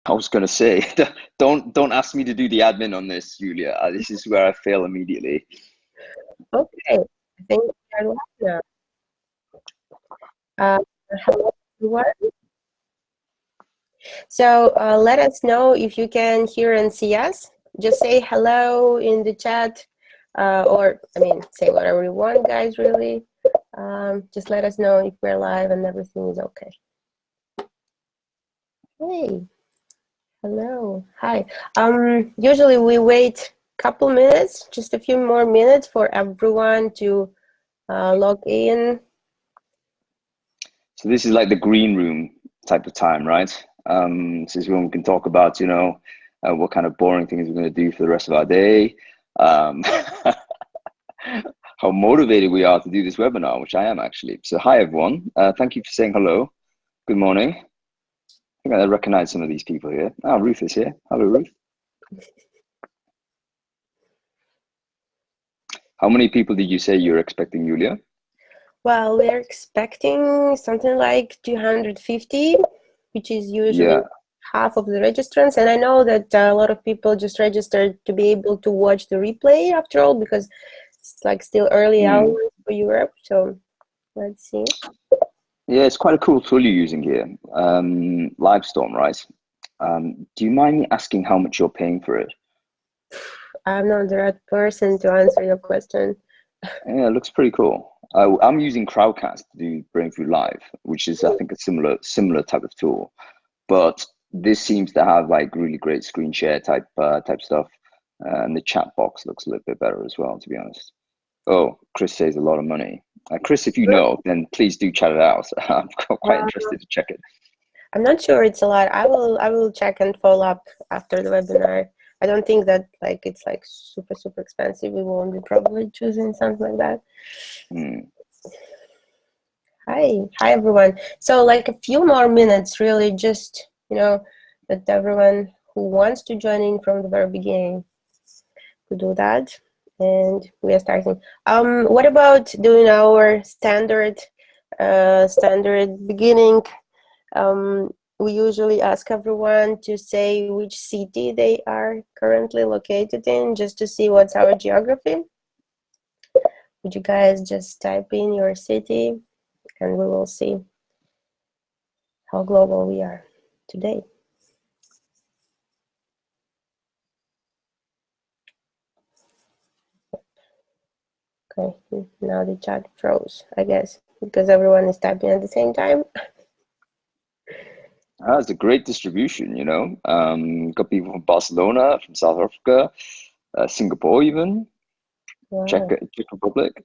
I was going to say, don't ask me to do the admin on this, Julia. This is where I fail immediately. Okay, I think we are live now. Hello, everyone. So let us know if you can hear and see us. Just say hello in the chat, or I mean, say whatever you want, guys. Really, just let us know if we're live and everything is okay. Hey, hello, hi. Usually we wait a couple minutes, just a few more minutes for everyone to log in. So this is like the green room type of time, right? This is when we can talk about, what kind of boring things we're going to do for the rest of our day. How motivated we are to do this webinar, which I am actually. So hi, everyone. Thank you for saying hello. Good morning. I think I recognize some of these people here. Ah, Ruth is here. Hello, Ruth. How many people did you say you're expecting, Julia? Well, we're expecting something like 250, which is usually half of the registrants. And I know that a lot of people just registered to be able to watch the replay after all, because it's like still early hours for Europe. So let's see. Yeah, it's quite a cool tool you're using here. Livestorm, right? Do you mind me asking how much you're paying for it? I'm not the right person to answer your question. Yeah, it looks pretty cool. I'm using Crowdcast to do Brainfood Live, which is, I think, a similar type of tool. But this seems to have like really great screen share type stuff, and the chat box looks a little bit better as well, to be honest. Oh, Chris says a lot of money. Chris, if you know, then please do chat it out. I'm quite interested to check it. I'm not sure it's a lot. I will check and follow up after the webinar. I don't think that it's like super expensive. We won't be probably choosing something like that. Hi everyone. So like a few more minutes, really, just that everyone who wants to join in from the very beginning to do that, and we are starting. What about doing our standard beginning? We usually ask everyone to say which city they are currently located in, just to see what's our geography. Would you guys just type in your city, and we will see how global we are today. Okay, now the chat froze, I guess, because everyone is typing at the same time. It's a great distribution, got people from Barcelona, from South Africa, Singapore even, wow. Czech Republic.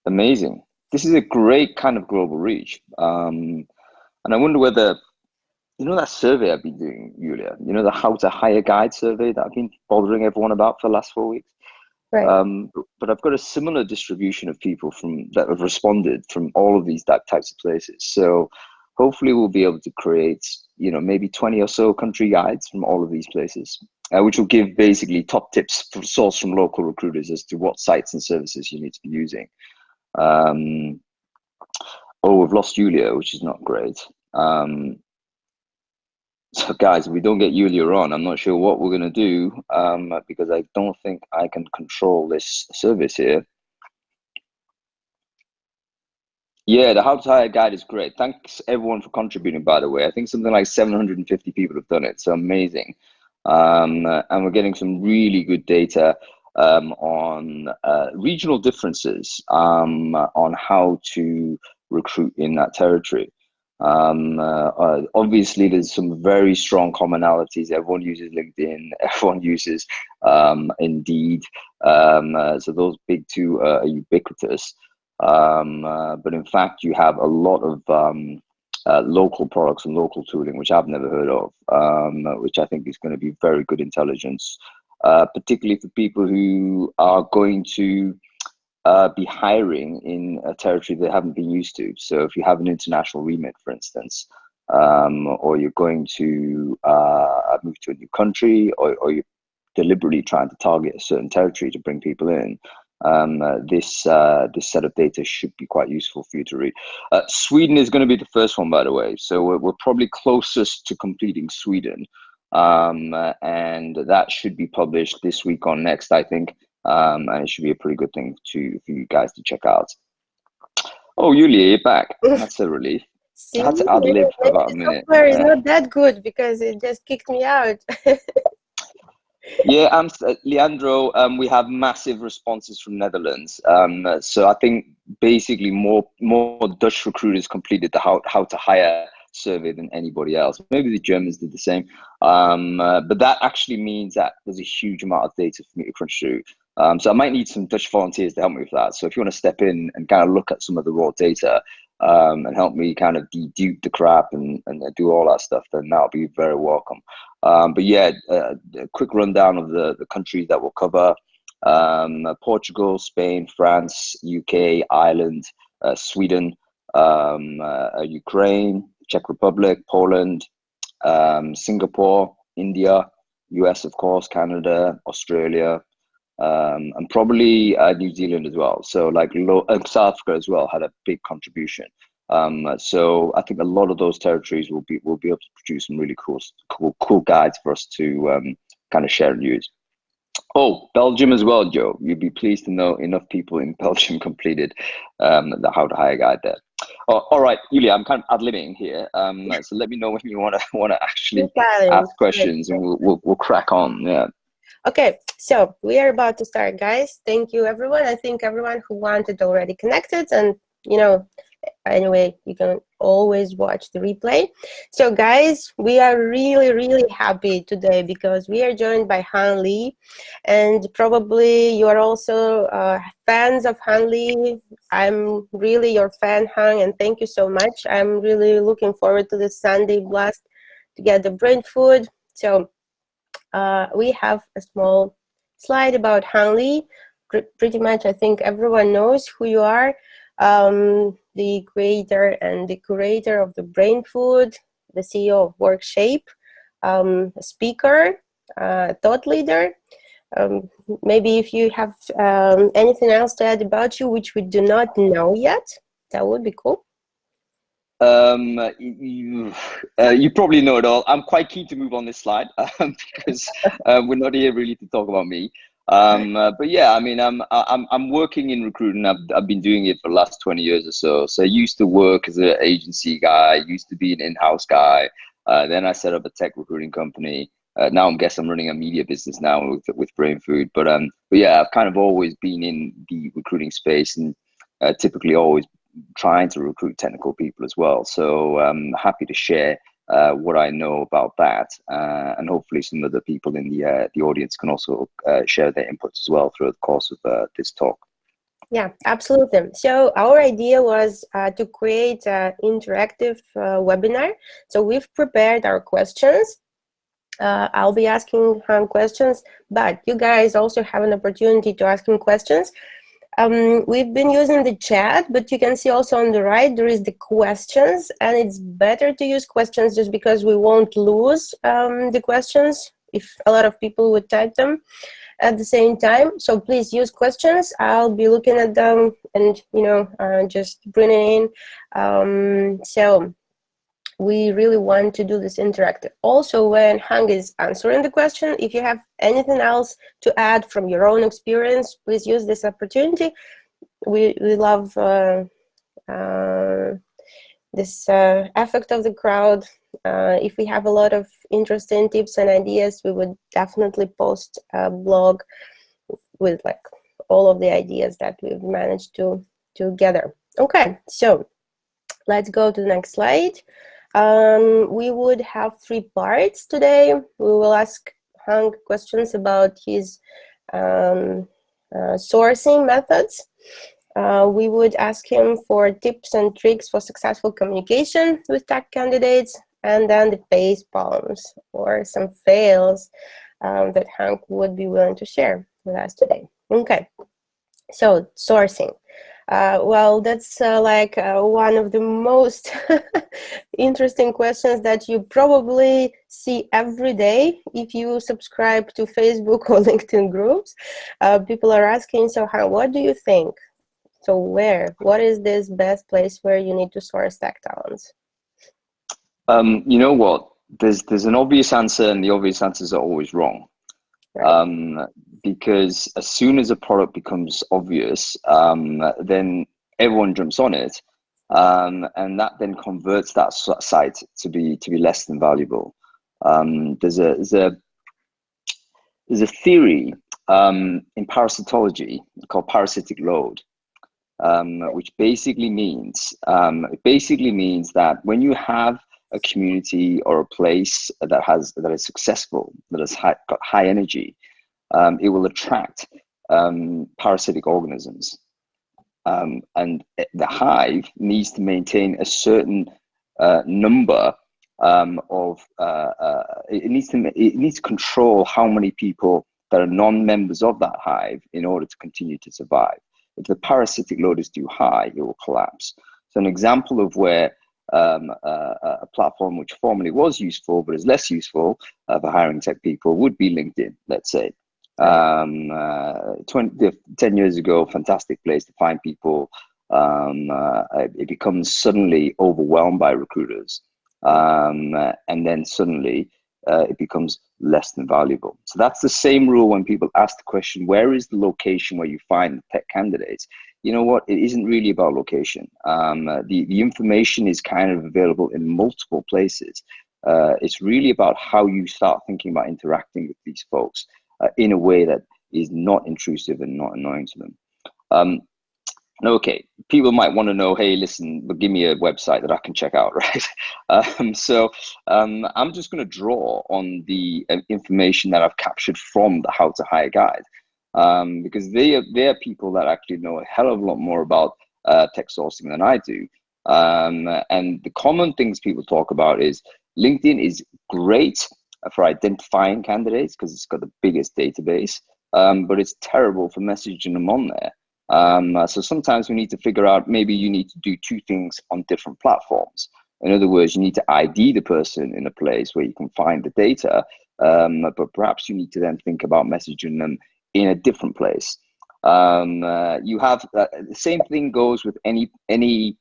Amazing. This is a great kind of global reach. And I wonder whether, that survey I've been doing, Julia, the How to Hire Guide survey that I've been bothering everyone about for the last 4 weeks. Right. But I've got a similar distribution of people that have responded from all of these types of places. So hopefully we'll be able to create, maybe 20 or so country guides from all of these places, which will give basically top tips sourced from local recruiters as to what sites and services you need to be using. We've lost Julia, which is not great. So guys, if we don't get Julia on, I'm not sure what we're going to do, because I don't think I can control this service here. Yeah, the How to Hire Guide is great. Thanks everyone for contributing, by the way. I think something like 750 people have done it, so amazing. And we're getting some really good data on regional differences on how to recruit in that territory. Obviously, there's some very strong commonalities. Everyone uses LinkedIn, everyone uses Indeed. So those big two are ubiquitous. But in fact, you have a lot of local products and local tooling, which I've never heard of, which I think is going to be very good intelligence, particularly for people who are going to be hiring in a territory they haven't been used to. So if you have an international remit, for instance, or you're going to move to a new country, or you're deliberately trying to target a certain territory to bring people in, this set of data should be quite useful for you to read. Sweden is going to be the first one, by the way. So we're probably closest to completing Sweden. And that should be published this week or next, I think. And it should be a pretty good thing for you guys to check out. Oh, Julia, you're back. That's a relief. See, I had to ad maybe, lib for maybe about the a minute. software is not that good because it just kicked me out. Yeah, Leandro, we have massive responses from Netherlands. So I think basically more Dutch recruiters completed the how to hire survey than anybody else. Maybe the Germans did the same. But that actually means that there's a huge amount of data for me to crunch through. So I might need some Dutch volunteers to help me with that. So if you want to step in and kind of look at some of the raw data, and help me kind of dedupe the crap and do all that stuff, then that'll be very welcome. But yeah, a quick rundown of the countries that we'll cover: Portugal, Spain, France, UK, Ireland, Sweden, Ukraine, Czech Republic, Poland, Singapore, India, US, of course, Canada, Australia, and probably New Zealand as well. So like South Africa as well had a big contribution. So I think a lot of those territories will be able to produce some really cool guides for us to kind of share and use. Oh, Belgium as well, Joe. You'd be pleased to know enough people in Belgium completed the How to Hire guide there. Oh, all right, Julia, I'm kind of ad-libbing here. So let me know when you want to actually ask questions, and we'll crack on. Yeah. Okay, so we are about to start, guys. Thank you, everyone. I think everyone who wanted already connected, and anyway, you can always watch the replay. So guys, we are really happy today because we are joined by Han Lee, and probably you are also fans of Han Lee. I'm really your fan, Han, and thank you so much. I'm really looking forward to this Sunday blast to get the brain food. So we have a small slide about Han Lee. Pretty much, I think everyone knows who you are. The creator and the curator of the Brain Food, the CEO of WorkShape, a speaker, thought leader. Maybe if you have anything else to add about you, which we do not know yet, that would be cool. You probably know it all. I'm quite keen to move on this slide because we're not here really to talk about me. But yeah, I mean, I'm working in recruiting. I've been doing it for the last 20 years or so. So I used to work as an agency guy. Used to be an in-house guy. Then I set up a tech recruiting company. Now I'm running a media business now with Brainfood. But yeah, I've kind of always been in the recruiting space and typically always trying to recruit technical people as well. So I'm happy to share what I know about that, and hopefully some of the people in the audience can also share their inputs as well throughout the course of this talk. Yeah, absolutely. So our idea was to create an interactive webinar. So we've prepared our questions. I'll be asking him questions, but you guys also have an opportunity to ask him questions. We've been using the chat, but you can see also on the right there is the questions, and it's better to use questions just because we won't lose the questions if a lot of people would type them at the same time. So please use questions. I'll be looking at them and just bring it in. So we really want to do this interactive. Also, when Hang is answering the question, if you have anything else to add from your own experience, please use this opportunity. We love this effect of the crowd. If we have a lot of interesting tips and ideas, we would definitely post a blog with like all of the ideas that we've managed to gather. Okay, so let's go to the next slide. We would have 3 parts today. We will ask Hank questions about his sourcing methods. We would ask him for tips and tricks for successful communication with tech candidates, and then the face palms or some fails that Hank would be willing to share with us today. Okay, so sourcing. Well, that's one of the most interesting questions that you probably see every day if you subscribe to Facebook or LinkedIn groups. People are asking, so what do you think? So what is this best place where you need to source tech talents? You know what? There's an obvious answer, and the obvious answers are always wrong. Right. Because as soon as a product becomes obvious, then everyone jumps on it, and that then converts that site to be less than valuable. There's a theory in parasitology called parasitic load, which basically means that when you have a community or a place that is successful, that has got high energy, it will attract parasitic organisms. And the hive needs to maintain a certain number it needs to control how many people that are non-members of that hive in order to continue to survive. If the parasitic load is too high, it will collapse. So an example of where a platform which formerly was useful but is less useful for hiring tech people would be LinkedIn, let's say. 10 years ago, fantastic place to find people. It becomes suddenly overwhelmed by recruiters, and then suddenly it becomes less than valuable. So that's the same rule when people ask the question, where is the location where you find tech candidates? You know what? It isn't really about location. The information is kind of available in multiple places. It's really about how you start thinking about interacting with these folks in a way that is not intrusive and not annoying to them. Okay, people might want to know, hey, listen, but give me a website that I can check out, right? I'm just going to draw on the information that I've captured from the How to Hire Guide, because they are people that actually know a hell of a lot more about tech sourcing than I do. And the common things people talk about is LinkedIn is great for identifying candidates because it's got the biggest database, but it's terrible for messaging them on there. So sometimes we need to figure out, maybe you need to do two things on different platforms. In other words, you need to ID the person in a place where you can find the data, but perhaps you need to then think about messaging them in a different place. You have the same thing goes with any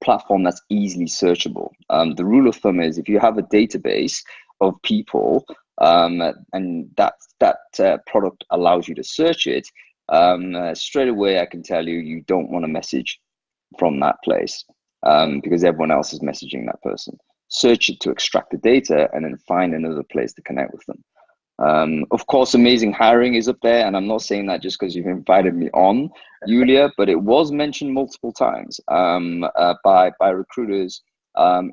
platform that's easily searchable. The rule of thumb is if you have a database of people, and that product allows you to search it, straight away I can tell you don't want to message from that place, because everyone else is messaging that person. Search it to extract the data and then find another place to connect with them. Of course, amazing hiring is up there, and I'm not saying that just because you've invited me on, Yulia, but it was mentioned multiple times by recruiters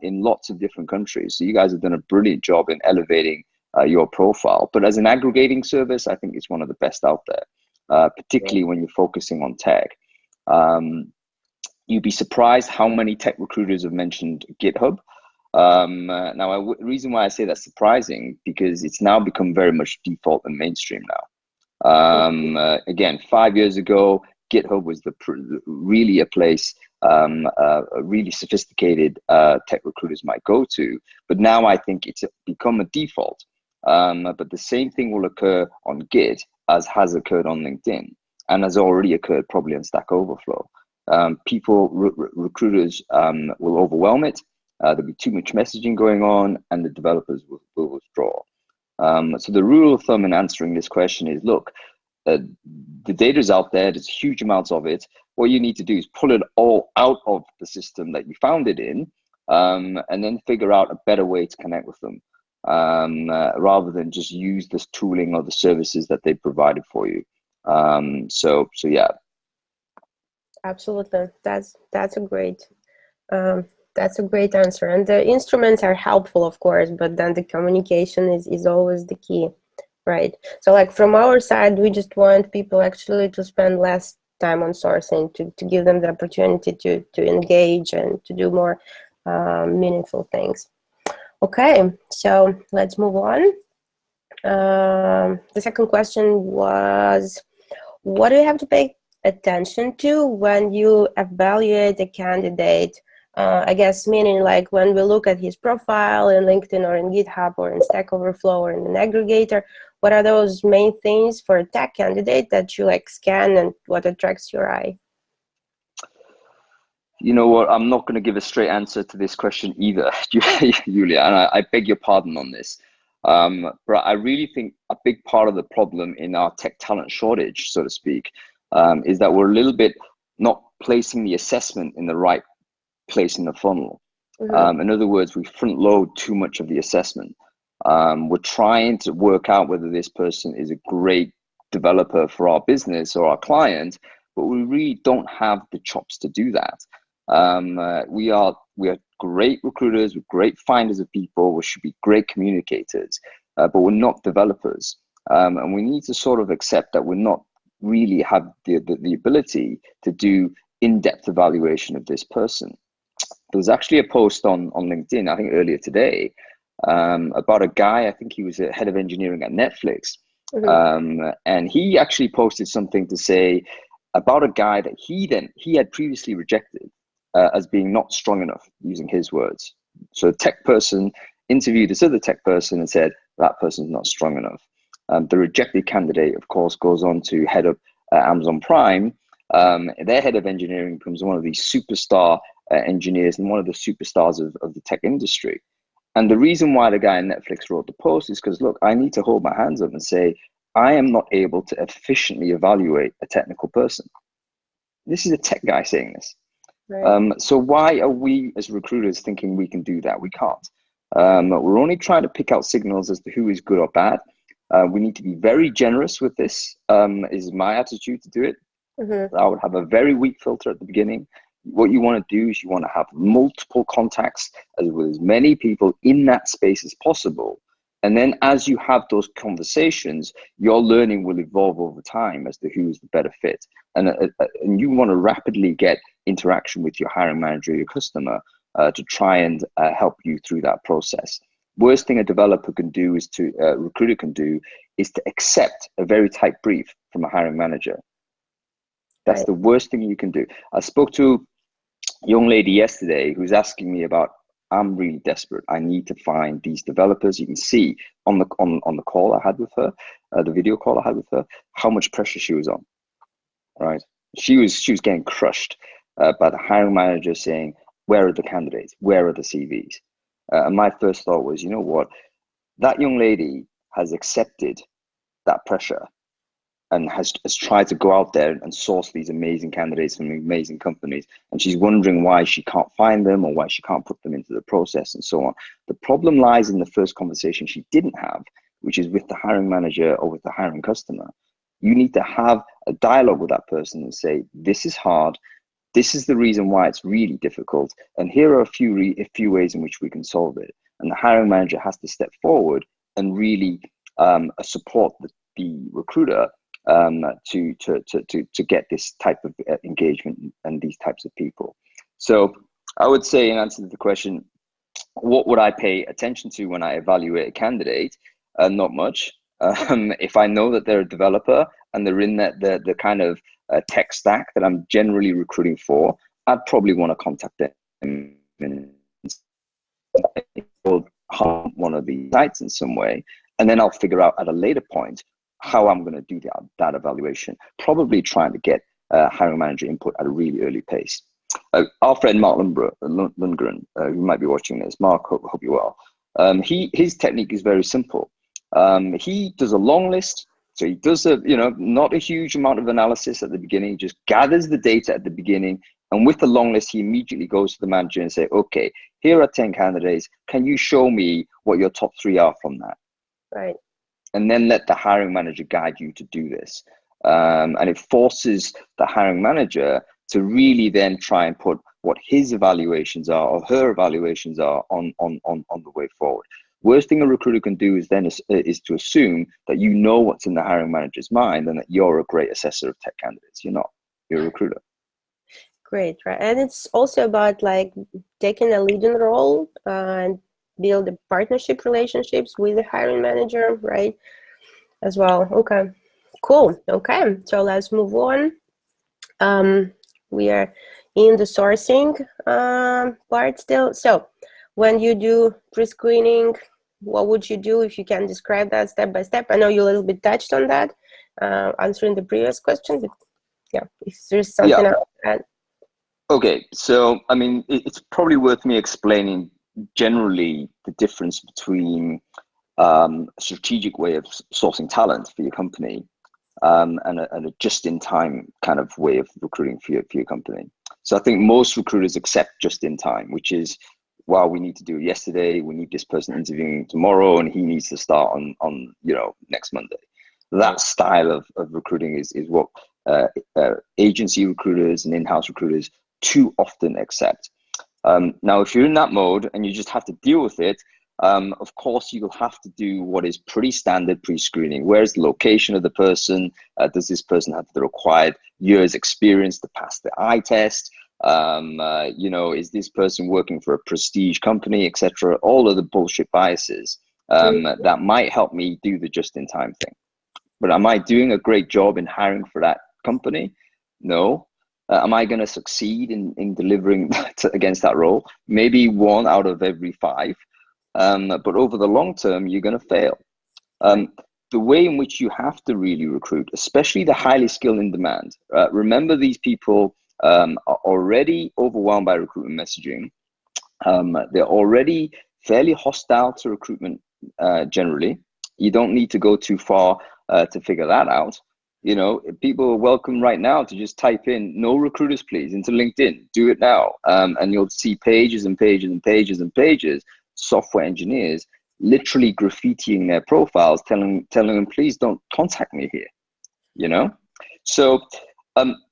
in lots of different countries. So you guys have done a brilliant job in elevating your profile. But as an aggregating service, I think it's one of the best out there, particularly when you're focusing on tech. You'd be surprised how many tech recruiters have mentioned GitHub. Now, the reason why I say that's surprising, because it's now become very much default and mainstream now. Again, 5 years ago, GitHub was really a place really sophisticated tech recruiters might go to, but now I think it's become a default. But the same thing will occur on Git as has occurred on LinkedIn, and has already occurred probably on Stack Overflow. Recruiters will overwhelm it. There'll be too much messaging going on, and the developers will withdraw. So the rule of thumb in answering this question is, look, the data is out there. There's huge amounts of it. What you need to do is pull it all out of the system that you found it in, and then figure out a better way to connect with them, rather than just use this tooling or the services that they provided for you. So yeah. Absolutely, that's a great answer. And the instruments are helpful, of course, but then the communication is always the key, right? So like from our side, we just want people actually to spend less time on sourcing, to give them the opportunity to engage and to do more meaningful things. Okay, so let's move on. The second question was, what do you have to pay attention to when you evaluate a candidate? I guess meaning like when we look at his profile in LinkedIn or in GitHub or in Stack Overflow or in an aggregator, what are those main things for a tech candidate that you like scan and what attracts your eye? You know what? I'm not going to give a straight answer to this question either, Julia, and I beg your pardon on this. But I really think a big part of the problem in our tech talent shortage, so to speak, is that we're a little bit not placing the assessment in the right place in the funnel. In other words, we front load too much of the assessment. We're trying to work out whether this person is a great developer for our business or our client, but we really don't have the chops to do that. We are great recruiters, we're great finders of people, we should be great communicators, but we're not developers. And we need to sort of accept that we're not really have the ability to do in-depth evaluation of this person. There was actually a post on LinkedIn, I think earlier today, about a guy, I think he was a head of engineering at Netflix. And he actually posted something to say about a guy that he had previously rejected as being not strong enough, using his words. So a tech person interviewed this other tech person and said, that person's not strong enough. The rejected candidate, of course, goes on to head up Amazon Prime. Their head of engineering becomes one of these superstar engineers and one of the superstars of the tech industry. And the reason why the guy on Netflix wrote the post is because, look, I need to hold my hands up and say, I am not able to efficiently evaluate a technical person. This is a tech guy saying this. Right. So why are we as recruiters thinking we can do that? We can't. We're only trying to pick out signals as to who is good or bad. We need to be very generous with this, is my attitude to do it. I would have a very weak filter at the beginning. What you want to do is you want to have multiple contacts with as many people in that space as possible. And then as you have those conversations, your learning will evolve over time as to who is the better fit. And you want to rapidly get interaction with your hiring manager, your customer, to try and help you through that process. Worst thing a developer can do is recruiter can do is to accept a very tight brief from a hiring manager. That's the worst thing you can do. I spoke to a young lady yesterday who's asking me about, I'm really desperate. I need to find these developers. You can see on the call I had with her, the video call I had with her, how much pressure she was on. Right? She was getting crushed by the hiring manager saying, where are the candidates? Where are the CVs? And my first thought was, you know what? That young lady has accepted that pressure and has tried to go out there and source these amazing candidates from amazing companies. And she's wondering why she can't find them or why she can't put them into the process and so on. The problem lies in the first conversation she didn't have, which is with the hiring manager or with the hiring customer. You need to have a dialogue with that person and say, this is hard. This is the reason why it's really difficult. And here are a few ways in which we can solve it. And the hiring manager has to step forward and really support the recruiter to get this type of engagement and these types of people. So I would say, in answer to the question, what would I pay attention to when I evaluate a candidate? Not much. If I know that they're a developer and they're in the kind of tech stack that I'm generally recruiting for, I'd probably want to contact them and harm one of the sites in some way, and then I'll figure out at a later point how I'm going to do that evaluation, probably trying to get hiring manager input at a really early pace. Our friend Mark Lundgren, who might be watching this, Mark, hope you're well. His technique is very simple. He does a long list. So he does not a huge amount of analysis at the beginning, he just gathers the data at the beginning. And with the long list, he immediately goes to the manager and say, okay, here are 10 candidates. Can you show me what your top 3 are from that? Right. And then let the hiring manager guide you to do this. And it forces the hiring manager to really then try and put what his evaluations are or her evaluations are on the way forward. Worst thing a recruiter can do is to assume that you know what's in the hiring manager's mind and that you're a great assessor of tech candidates. You're not. You're a recruiter. Great, right? And it's also about like taking a leading role and build the partnership relationships with the hiring manager, right? As well. Okay, cool. Okay, so let's move on. We are in the sourcing part still. So when you do pre-screening, what would you do if you can describe that step by step? I know you a little bit touched on that, answering the previous question, but yeah, if there's something Yeah. else to add. Okay. So, I mean, it's probably worth me explaining generally the difference between a strategic way of sourcing talent for your company, and a just-in-time kind of way of recruiting for your company. So I think most recruiters accept just-in-time, which is, well, we need to do it yesterday. We need this person interviewing tomorrow, and he needs to start on next Monday. That style of recruiting is what agency recruiters and in-house recruiters too often accept. Now, if you're in that mode and you just have to deal with it, of course, you'll have to do what is pretty standard pre-screening. Where's the location of the person? Does this person have the required years experience to pass the eye test? Is this person working for a prestige company, etc.? All of the bullshit biases that might help me do the just-in-time thing. But am I doing a great job in hiring for that company? No. Am I going to succeed in delivering against that role? Maybe 1 out of every 5. But over the long term, you're going to fail. The way in which you have to really recruit, especially the highly skilled in demand, remember these people are already overwhelmed by recruitment messaging. They're already fairly hostile to recruitment generally. You don't need to go too far to figure that out. People are welcome right now to just type in "no recruiters, please" into LinkedIn. Do it now, and you'll see pages and pages and pages and pages. Software engineers literally graffitiing their profiles, telling them, "Please don't contact me here." So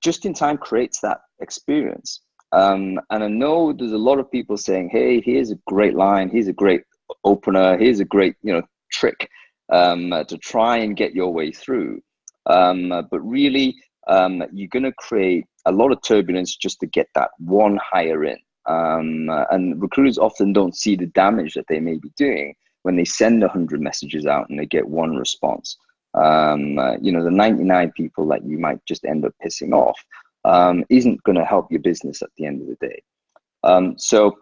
just in time creates that experience. And I know there's a lot of people saying, "Hey, here's a great line. Here's a great opener. Here's a great trick to try and get your way through." But really, you're going to create a lot of turbulence just to get that one hire in. And recruiters often don't see the damage that they may be doing when they send 100 messages out and they get one response. The 99 people that you might just end up pissing off isn't going to help your business at the end of the day. So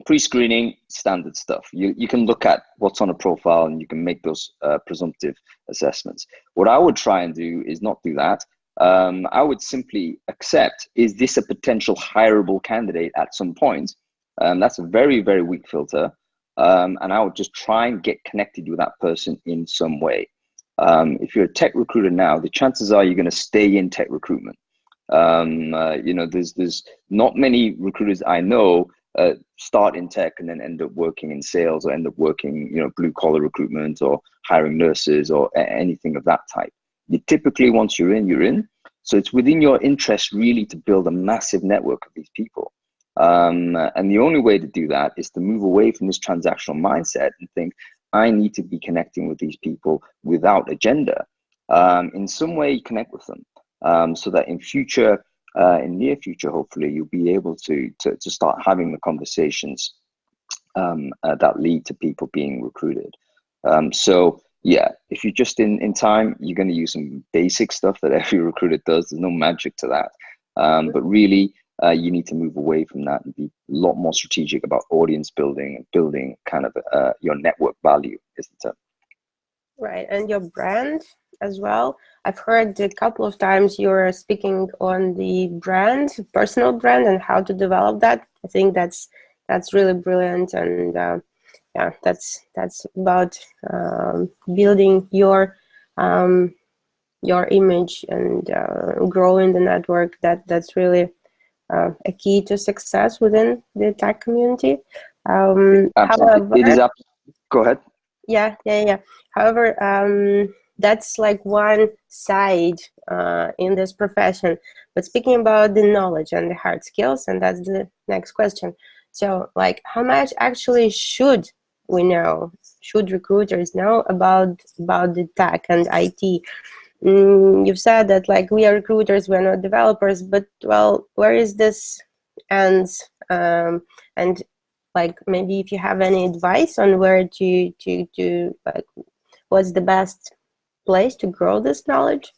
pre-screening, standard stuff. You can look at what's on a profile and you can make those presumptive assessments. What I would try and do is not do that. I would simply accept, is this a potential hireable candidate at some point? That's a very, very weak filter. And I would just try and get connected with that person in some way. If you're a tech recruiter now, the chances are you're going to stay in tech recruitment. There's not many recruiters I know start in tech and then end up working in sales or end up working, blue collar recruitment or hiring nurses or anything of that type. You typically, once you're in, you're in. So it's within your interest really to build a massive network of these people. And the only way to do that is to move away from this transactional mindset and think, I need to be connecting with these people without agenda. In some way, connect with them so that in near future, hopefully, you'll be able to start having the conversations that lead to people being recruited. So yeah, if you're just in time, you're going to use some basic stuff that every recruiter does. There's no magic to that. But really, you need to move away from that and be a lot more strategic about audience building and building kind of your network value, is the term. Right, and your brand as well. I've heard a couple of times you're speaking on the brand, personal brand, and how to develop that. I think that's really brilliant, and yeah, that's about building your image and growing the network. That's really a key to success within the tech community. However, it is up. Go ahead. Yeah. However, that's like one side in this profession. But speaking about the knowledge and the hard skills, and that's the next question. So, like, how much actually should we know? Should recruiters know about the tech and IT? You've said that like we are recruiters, we're not developers. But well, where is this ends? And like maybe if you have any advice on where to like what's the best place to grow this knowledge?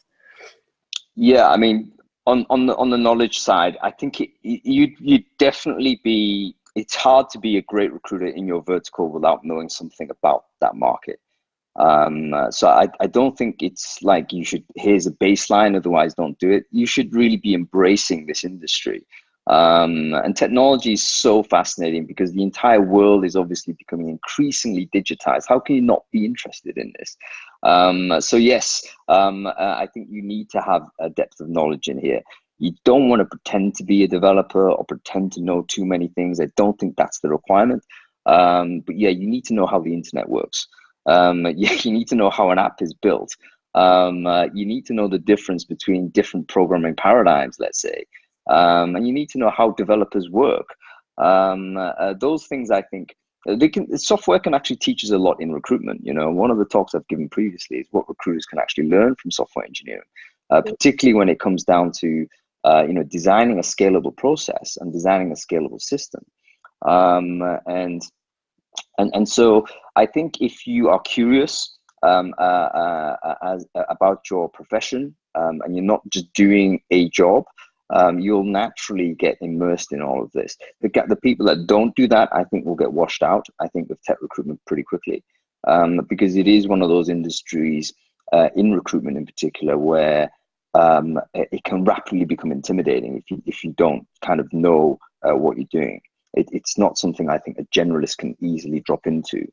Yeah, I mean, On the knowledge side, I think you'd definitely be. It's hard to be a great recruiter in your vertical without knowing something about that market. So I don't think it's like you should, here's a baseline, otherwise don't do it. You should really be embracing this industry. And technology is so fascinating because the entire world is obviously becoming increasingly digitized. How can you not be interested in this? So yes, I think you need to have a depth of knowledge in here. You don't want to pretend to be a developer or pretend to know too many things. I don't think that's the requirement. But yeah, you need to know how the internet works. You need to know how an app is built. You need to know the difference between different programming paradigms, let's say. And you need to know how developers work. Those things, I think, software can actually teach us a lot in recruitment. You know, one of the talks I've given previously is what recruiters can actually learn from software engineering, particularly when it comes down to designing a scalable process and designing a scalable system. And so I think if you are curious about your profession, and you're not just doing a job, you'll naturally get immersed in all of this. The people that don't do that, I think, will get washed out, I think, with tech recruitment pretty quickly, because it is one of those industries, in recruitment in particular, where it can rapidly become intimidating if you don't kind of know what you're doing. It's not something I think a generalist can easily drop into,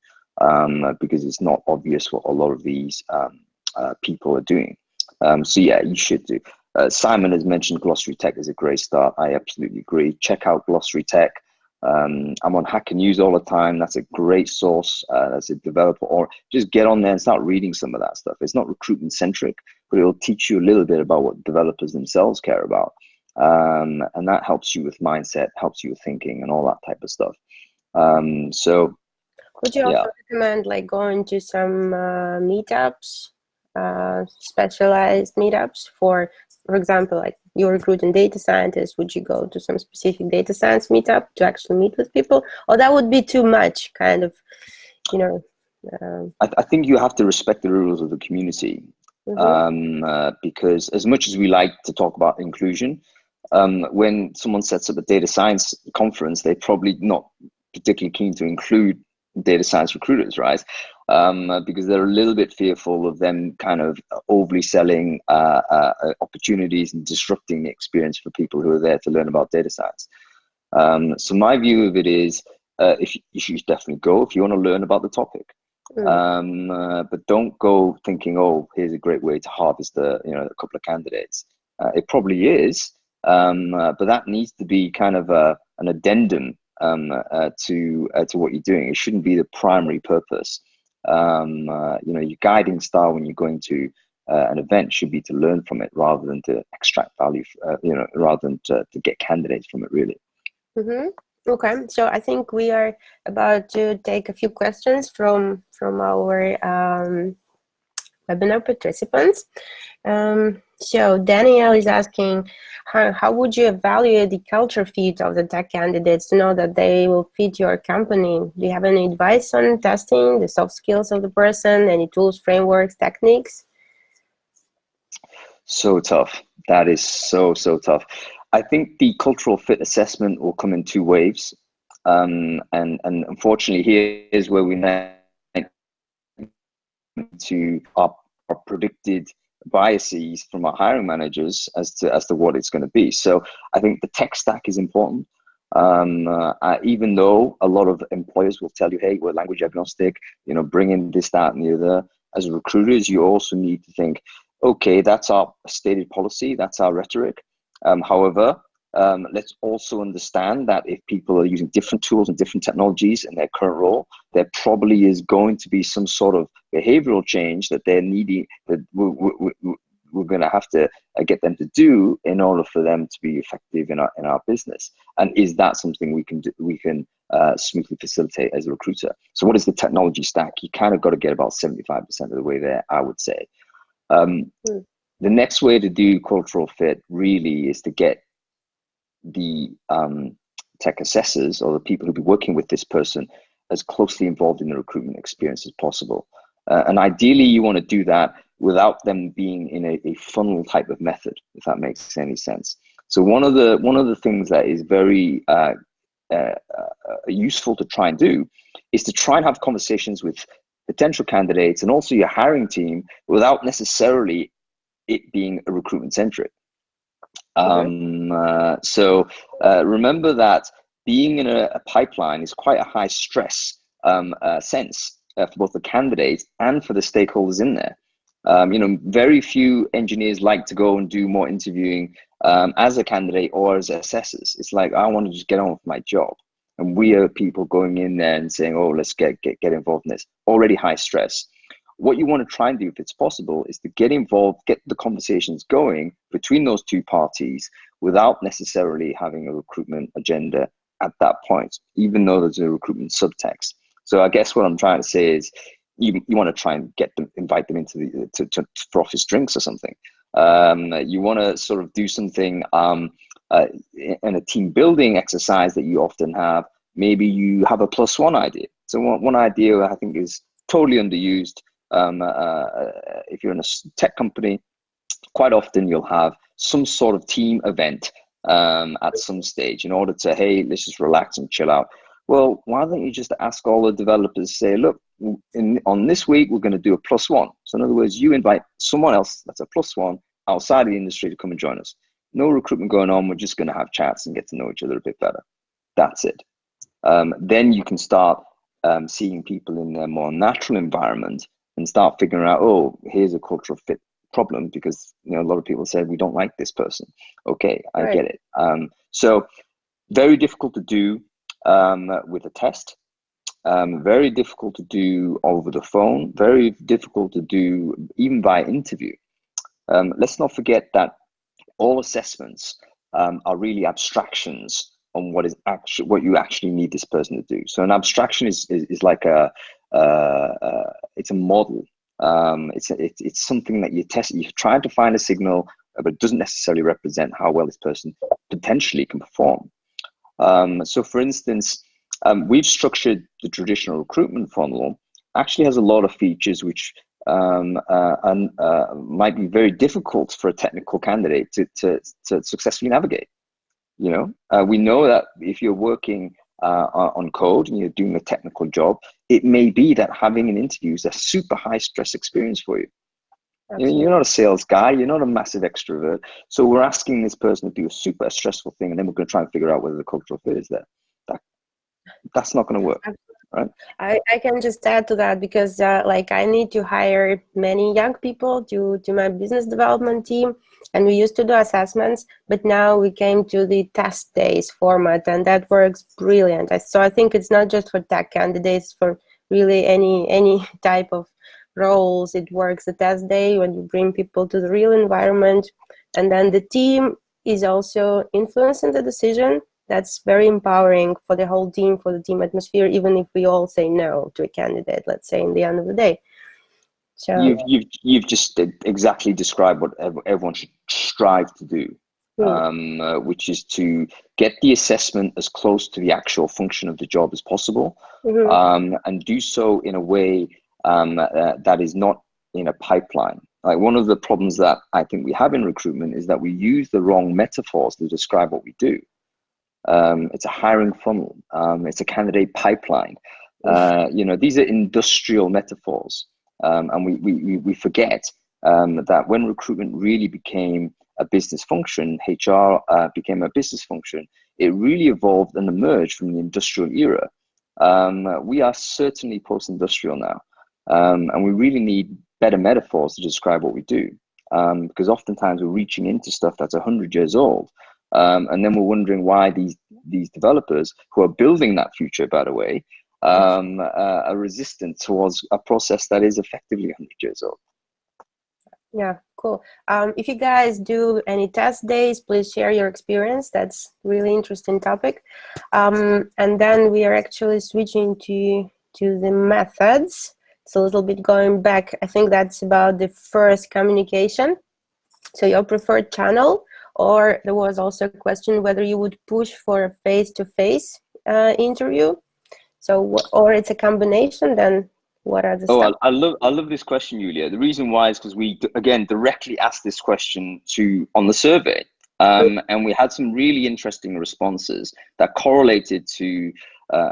because it's not obvious what a lot of these people are doing. So yeah, you should do. Simon has mentioned Glossary Tech is a great start. I absolutely agree. Check out Glossary Tech. I'm on Hacker News all the time. That's a great source as a developer, or just get on there and start reading some of that stuff. It's not recruitment centric, but it'll teach you a little bit about what developers themselves care about. And that helps you with mindset, helps you with thinking and all that type of stuff. So Would you yeah. also recommend like going to some meetups, specialized meetups for example, like you're recruiting data scientists? Would you go to some specific data science meetup to actually meet with people, or that would be too much, kind of, you know? I think you have to respect the rules of the community, because as much as we like to talk about inclusion, when someone sets up a data science conference, they're probably not particularly keen to include data science recruiters, right? Because they're a little bit fearful of them kind of overly selling opportunities and disrupting the experience for people who are there to learn about data science. So my view of it is, if you should definitely go if you want to learn about the topic. But don't go thinking, oh, here's a great way to harvest a couple of candidates. It probably is, but that needs to be kind of an addendum to what you're doing. It shouldn't be the primary purpose. Your guiding star when you're going to an event should be to learn from it rather than to extract value, rather than to get candidates from it, really. Okay, so I think we are about to take a few questions from our webinar participants. So Danielle is asking, how would you evaluate the culture fit of the tech candidates to know that they will fit your company? Do you have any advice on testing the soft skills of the person? Any tools, frameworks, techniques? So tough. That is so tough. I think the cultural fit assessment will come in two waves. And unfortunately, here's where we might to our predicted biases from our hiring managers as to what it's going to be. So I think the tech stack is important. Even though a lot of employers will tell you, hey, we're language agnostic, bring in this, that, and the other. As recruiters, you also need to think, okay, that's our stated policy, that's our rhetoric. However, let's also understand that if people are using different tools and different technologies in their current role, there probably is going to be some sort of behavioral change that they're needing, that we're going to have to get them to do in order for them to be effective in our business. And is that something we can do, smoothly facilitate as a recruiter? So what is the technology stack? You kind of got to get about 75% of the way there, I would say. The next way to do cultural fit really is to get the tech assessors or the people who'll be working with this person as closely involved in the recruitment experience as possible. And ideally, you want to do that without them being in a funnel type of method, if that makes any sense. So one of the things that is very useful to try and do is to try and have conversations with potential candidates and also your hiring team without necessarily it being a recruitment centric. So remember that being in a pipeline is quite a high stress sense for both the candidates and for the stakeholders in there. Very few engineers like to go and do more interviewing as a candidate or as assessors. It's like, I want to just get on with my job. And we are people going in there and saying, oh, let's get involved in this. Already high stress. What you want to try and do, if it's possible, is to get involved, get the conversations going between those two parties without necessarily having a recruitment agenda at that point, even though there's a recruitment subtext. So I guess what I'm trying to say is you want to try and invite them into for office drinks or something. You want to sort of do something in a team building exercise that you often have. Maybe you have a +1 idea. So one idea I think is totally underused. If you're in a tech company, quite often you'll have some sort of team event at some stage in order to, hey, let's just relax and chill out. Well, why don't you just ask all the developers, say, look, on this week, we're going to do a +1. So in other words, you invite someone else that's a +1 outside of the industry to come and join us. No recruitment going on. We're just going to have chats and get to know each other a bit better. That's it. Then you can start seeing people in their more natural environment and start figuring out, oh, here's a cultural fit problem, because a lot of people say we don't like this person. Okay, I get it. So very difficult to do with a test. Very difficult to do over the phone. Very difficult to do even by interview. Let's not forget that all assessments are really abstractions on what you actually need this person to do. So an abstraction is like it's a model. It's something that you test. You're trying to find a signal, but it doesn't necessarily represent how well this person potentially can perform. So for instance, we've structured the traditional recruitment funnel. Actually has a lot of features which might be very difficult for a technical candidate to successfully navigate. We know that if you're working on code and you're doing a technical job, it may be that having an interview is a super high stress experience for you. You're not a sales guy, you're not a massive extrovert. So we're asking this person to do a super stressful thing, and then we're going to try and figure out whether the cultural fit is there. That's not going to work. Right. I can just add to that, because I need to hire many young people to my business development team, and we used to do assessments, but now we came to the test days format, and that works brilliant. So I think it's not just for tech candidates, for really any type of roles. It works the test day when you bring people to the real environment, and then the team is also influencing the decision. That's very empowering for the whole team, for the team atmosphere, even if we all say no to a candidate, let's say, in the end of the day. So you've just exactly described what everyone should strive to do, which is to get the assessment as close to the actual function of the job as possible, and do so in a way that is not in a pipeline. Like, one of the problems that I think we have in recruitment is that we use the wrong metaphors to describe what we do. It's a hiring funnel. It's a candidate pipeline. These are industrial metaphors, and we forget that when recruitment really became a business function, HR became a business function. It really evolved and emerged from the industrial era. We are certainly post-industrial now, and we really need better metaphors to describe what we do, because oftentimes we're reaching into stuff that's 100 years old. And then we're wondering why these developers, who are building that future, by the way, are resistant towards a process that is effectively 100 years old. Yeah, cool. If you guys do any test days, please share your experience. That's really interesting topic. And then we are actually switching to the methods. It's a little bit going back. I think that's about the first communication. So your preferred channel. Or there was also a question whether you would push for a face-to-face interview. So, or it's a combination. Then What are the Oh, steps? I love this question, Julia. The reason why is because we again directly asked this question to on the survey, and we had some really interesting responses that correlated to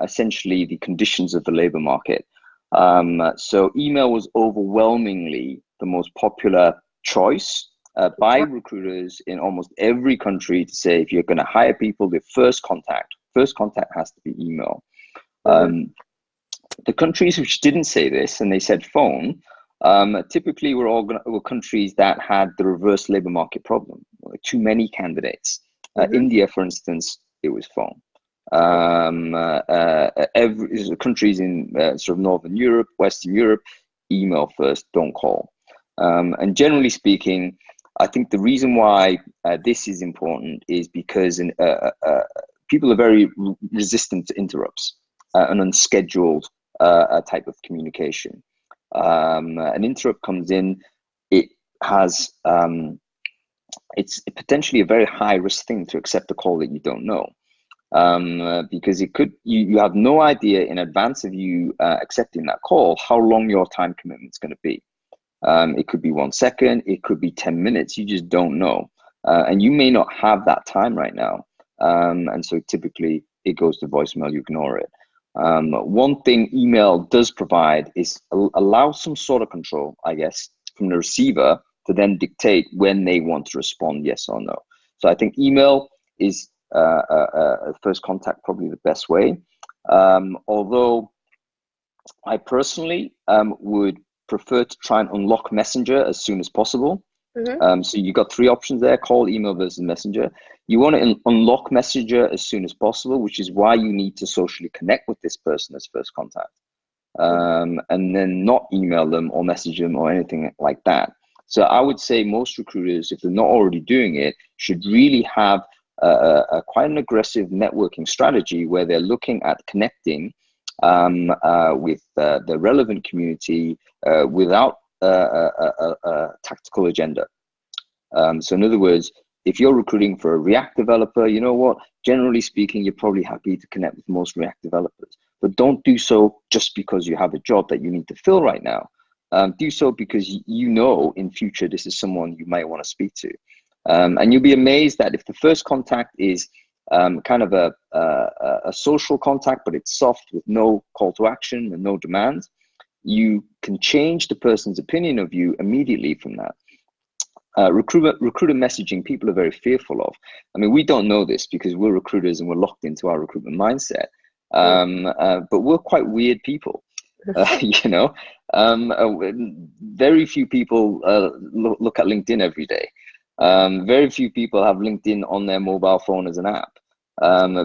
essentially the conditions of the labor market. So email was overwhelmingly the most popular choice by recruiters in almost every country to say if you're going to hire people, the first contact has to be email. The countries which didn't say this and they said phone, typically were countries that had the reverse labor market problem, like too many candidates. India, for instance, it was phone. Every countries in sort of Northern Europe, Western Europe, email first, don't call. And generally speaking, I think the reason why this is important is because people are very resistant to interrupts and unscheduled type of communication. An interrupt comes in, it has it's potentially a very high risk thing to accept a call that you don't know. Because it could you have no idea in advance of you accepting that call how long your time commitment is going to be. It could be 1 second, it could be 10 minutes, you just don't know. And you may not have that time right now. And so typically it goes to voicemail, you ignore it. One thing email does provide is allow some sort of control, I guess, from the receiver to then dictate when they want to respond, yes or no. So I think email is first contact probably the best way. Although I personally would prefer to try and unlock Messenger as soon as possible. So you got 3 options there: call, email versus Messenger. You want to unlock Messenger as soon as possible, which is why you need to socially connect with this person as first contact, and then not email them or message them or anything like that. So I would say most recruiters, if they're not already doing it, should really have quite an aggressive networking strategy where they're looking at connecting with the relevant community without a tactical agenda. So in other words, if you're recruiting for a React developer, you know what? Generally speaking, you're probably happy to connect with most React developers, but don't do so just because you have a job that you need to fill right now. Do so because you know in future this is someone you might want to speak to. And you'll be amazed that if the first contact is kind of a social contact, but it's soft with no call to action and no demand, you can change the person's opinion of you immediately from that. Recruiter messaging, people are very fearful of. I mean, we don't know this because we're recruiters and we're locked into our recruitment mindset. But we're quite weird people, you know. Very few people look at LinkedIn every day. Very few people have LinkedIn on their mobile phone as an app.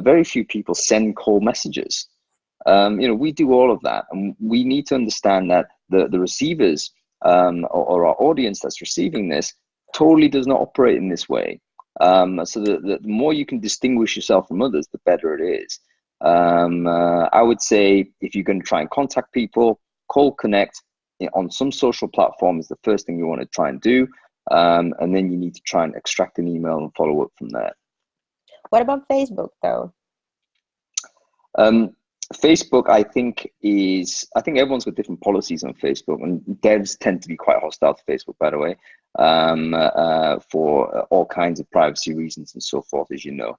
Very few people send cold messages. You know, we do all of that, and we need to understand that the receivers or our audience that's receiving this totally does not operate in this way. So the more you can distinguish yourself from others, the better it is. I would say if you're going to try and contact people, cold connect on some social platform is the first thing you want to try and do. And then you need to try and extract an email and follow up from there. What about Facebook though? Facebook, I think everyone's got different policies on Facebook, and devs tend to be quite hostile to Facebook, by the way, for all kinds of privacy reasons and so forth, as you know.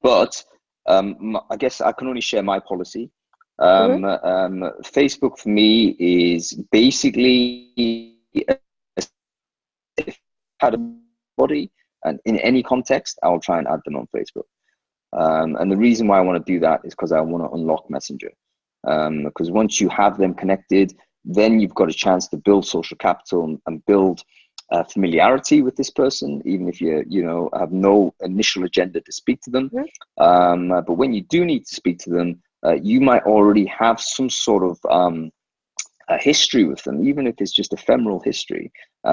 But I guess I can only share my policy. Facebook for me is basically if I had a body, and in any context, I'll try and add them on Facebook. And the reason why I want to do that is because I want to unlock Messenger. Because once you have them connected, then you've got a chance to build social capital and build familiarity with this person, even if you have no initial agenda to speak to them. But when you do need to speak to them, you might already have some sort of a history with them, even if it's just ephemeral history.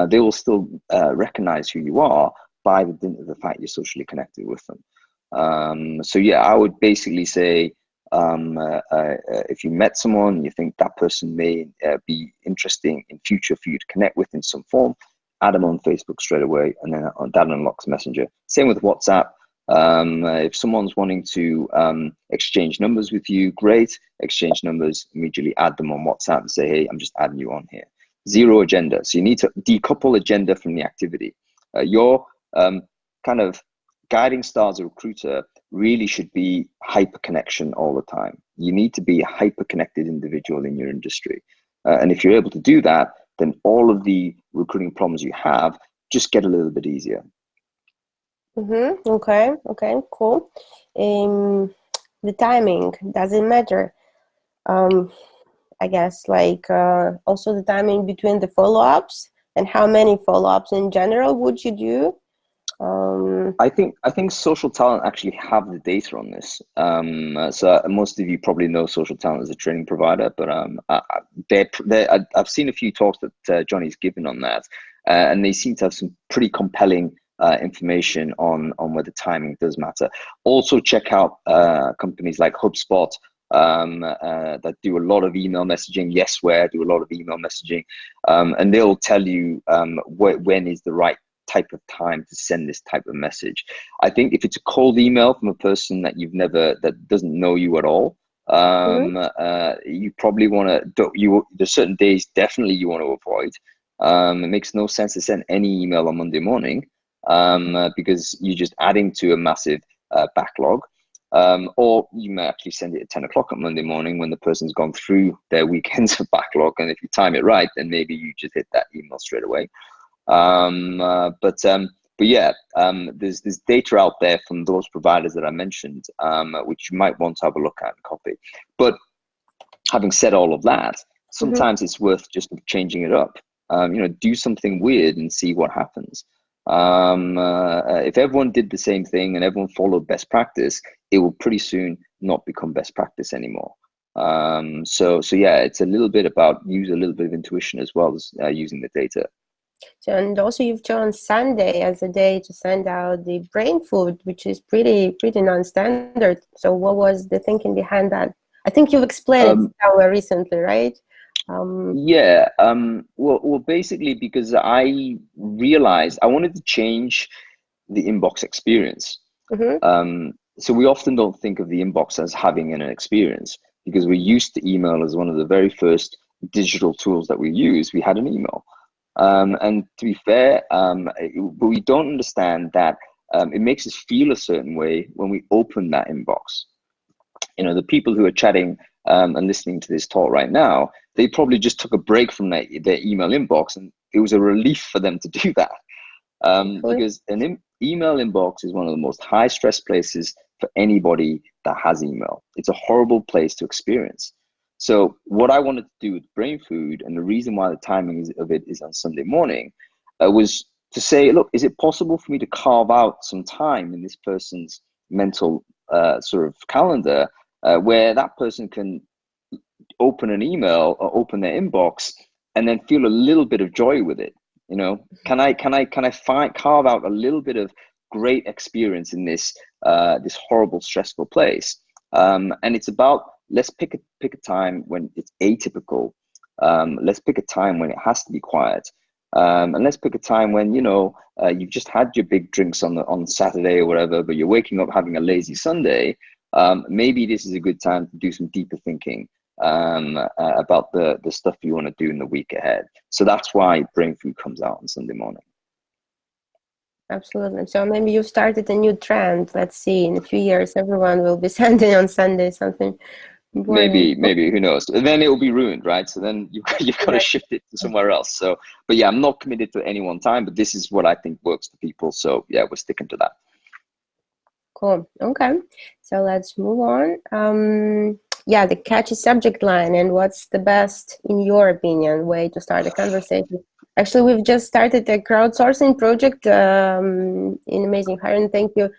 They will still recognize who you are by the fact you're socially connected with them. So yeah, I would basically say if you met someone and you think that person may be interesting in future for you to connect with in some form, add them on Facebook straight away, and then that unlocks Messenger. Same with WhatsApp. If someone's wanting to exchange numbers with you, great. Exchange numbers, immediately add them on WhatsApp and say, hey, I'm just adding you on here. Zero agenda. So you need to decouple agenda from the activity. Your kind of guiding star as a recruiter really should be hyper connection all the time. You need to be a hyper connected individual in your industry. And if you're able to do that, then all of the recruiting problems you have just get a little bit easier. Okay, cool. The timing, does it matter? I guess like also the timing between the follow-ups, and how many follow-ups in general would you do? I think Social Talent actually have the data on this. So most of you probably know Social Talent as a training provider, but I've seen a few talks that Johnny's given on that, and they seem to have some pretty compelling information on whether timing does matter. Also, check out companies like HubSpot that do a lot of email messaging. Yesware do a lot of email messaging, and they'll tell you when is the right type of time to send this type of message. I think if it's a cold email from a person that that doesn't know you at all, you probably want to, there's certain days definitely you want to avoid. It makes no sense to send any email on Monday morning because you're just adding to a massive backlog. Or you may actually send it at 10 o'clock on Monday morning when the person's gone through their weekends of backlog. And if you time it right, then maybe you just hit that email straight away. But yeah, there's data out there from those providers that I mentioned, which you might want to have a look at and copy. But having said all of that, sometimes it's worth just changing it up. Do something weird and see what happens. If everyone did the same thing and everyone followed best practice, it will pretty soon not become best practice anymore. So yeah, it's a little bit about use a little bit of intuition as well as using the data. So, and also you've chosen Sunday as a day to send out the brain food, which is pretty non-standard. So what was the thinking behind that? I think you've explained it somewhere recently, right? Well, basically because I realized I wanted to change the inbox experience. So we often don't think of the inbox as having an experience because we're used to email as one of the very first digital tools that we use. We had an email. And to be fair, but we don't understand that it makes us feel a certain way when we open that inbox. The people who are chatting and listening to this talk right now, they probably just took a break from their email inbox, and it was a relief for them to do that. Because an email inbox is one of the most high stress places for anybody that has email. It's a horrible place to experience. So what I wanted to do with Brain Food, and the reason why the timing of it is on Sunday morning, was to say, look, is it possible for me to carve out some time in this person's mental sort of calendar where that person can open an email or open their inbox and then feel a little bit of joy with it? Can I carve out a little bit of great experience in this this horrible, stressful place? And it's about, let's pick a time when it's atypical. Let's pick a time when it has to be quiet. And let's pick a time when you've just had your big drinks on Saturday or whatever, but you're waking up having a lazy Sunday. Maybe this is a good time to do some deeper thinking about the stuff you want to do in the week ahead. So that's why Brain Food comes out on Sunday morning. Absolutely. So maybe you've started a new trend. Let's see, in a few years, everyone will be sending on Sunday something important. Maybe, who knows? And then it will be ruined, right? So then you've got to shift it to somewhere else. So, but yeah, I'm not committed to any one time, but this is what I think works for people. So yeah, we're sticking to that. Cool. Okay. So let's move on. Yeah, the catchy subject line, and what's the best, in your opinion, way to start a conversation? Actually, we've just started a crowdsourcing project in Amazing Hiring. Thank you.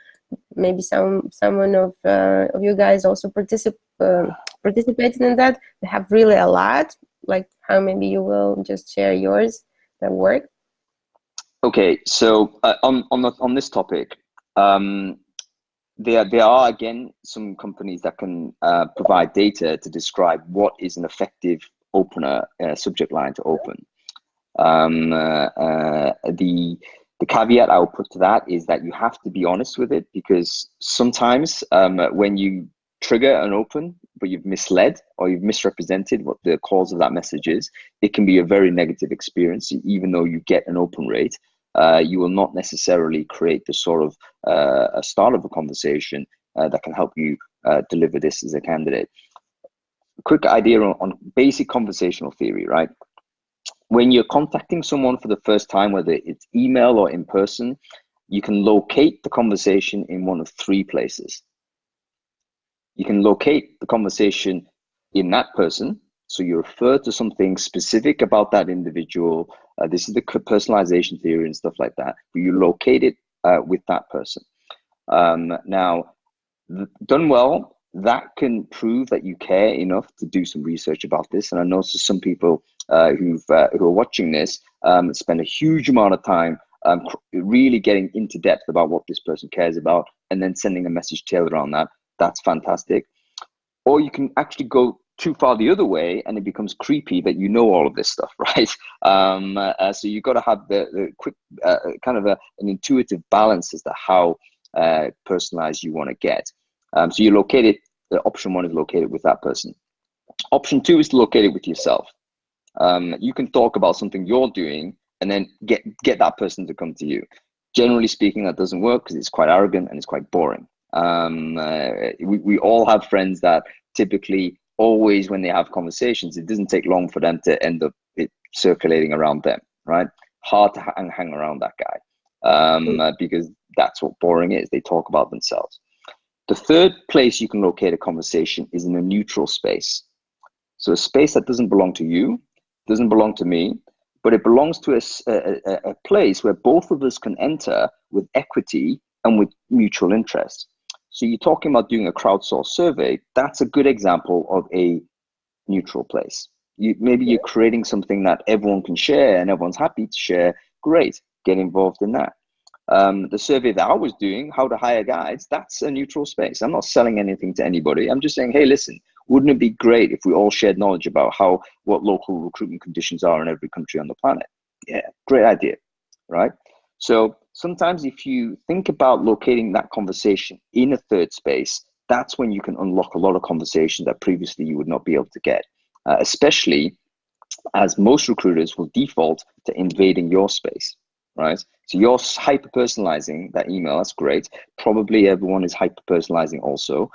Maybe someone of you guys also participated in that. We have really a lot. Like, how maybe you will just share yours that work. Okay, so on this topic, there are again some companies that can provide data to describe what is an effective opener subject line to open. The caveat I will put to that is that you have to be honest with it, because sometimes when you trigger an open, but you've misled or you've misrepresented what the cause of that message is, it can be a very negative experience. Even though you get an open rate, you will not necessarily create the sort of a start of a conversation that can help you deliver this as a candidate. A quick idea on basic conversational theory, right? When you're contacting someone for the first time, whether it's email or in person, you can locate the conversation in one of three places. You can locate the conversation in that person. So you refer to something specific about that individual. This is the personalization theory and stuff like that. But you locate it with that person. Now, done well, that can prove that you care enough to do some research about this. And I know some people who are watching this spend a huge amount of time really getting into depth about what this person cares about, and then sending a message tailored around that. That's fantastic. Or you can actually go too far the other way, and it becomes creepy that you know all of this stuff, right? So you've got to have the quick kind of an intuitive balance as to how personalized you want to get. So you locate it. Option one is located with that person. Option two is to locate it with yourself. You can talk about something you're doing and then get that person to come to you. Generally speaking, that doesn't work because it's quite arrogant and it's quite boring. We all have friends that typically always, when they have conversations, it doesn't take long for them to end up circulating around them, right? Hard to hang around that guy because that's what boring is. They talk about themselves. The third place you can locate a conversation is in a neutral space. So a space that doesn't belong to you, doesn't belong to me, but it belongs to a place where both of us can enter with equity and with mutual interest. So you're talking about doing a crowdsourced survey. That's a good example of a neutral place. Maybe you're creating something that everyone can share and everyone's happy to share. Great, get involved in that. The survey that I was doing, how to hire guides, that's a neutral space. I'm not selling anything to anybody. I'm just saying, hey, listen, wouldn't it be great if we all shared knowledge about what local recruitment conditions are in every country on the planet? Yeah, great idea, right? So sometimes if you think about locating that conversation in a third space, that's when you can unlock a lot of conversations that previously you would not be able to get, especially as most recruiters will default to invading your space, right? So you're hyper-personalizing that email. That's great. Probably everyone is hyper-personalizing also.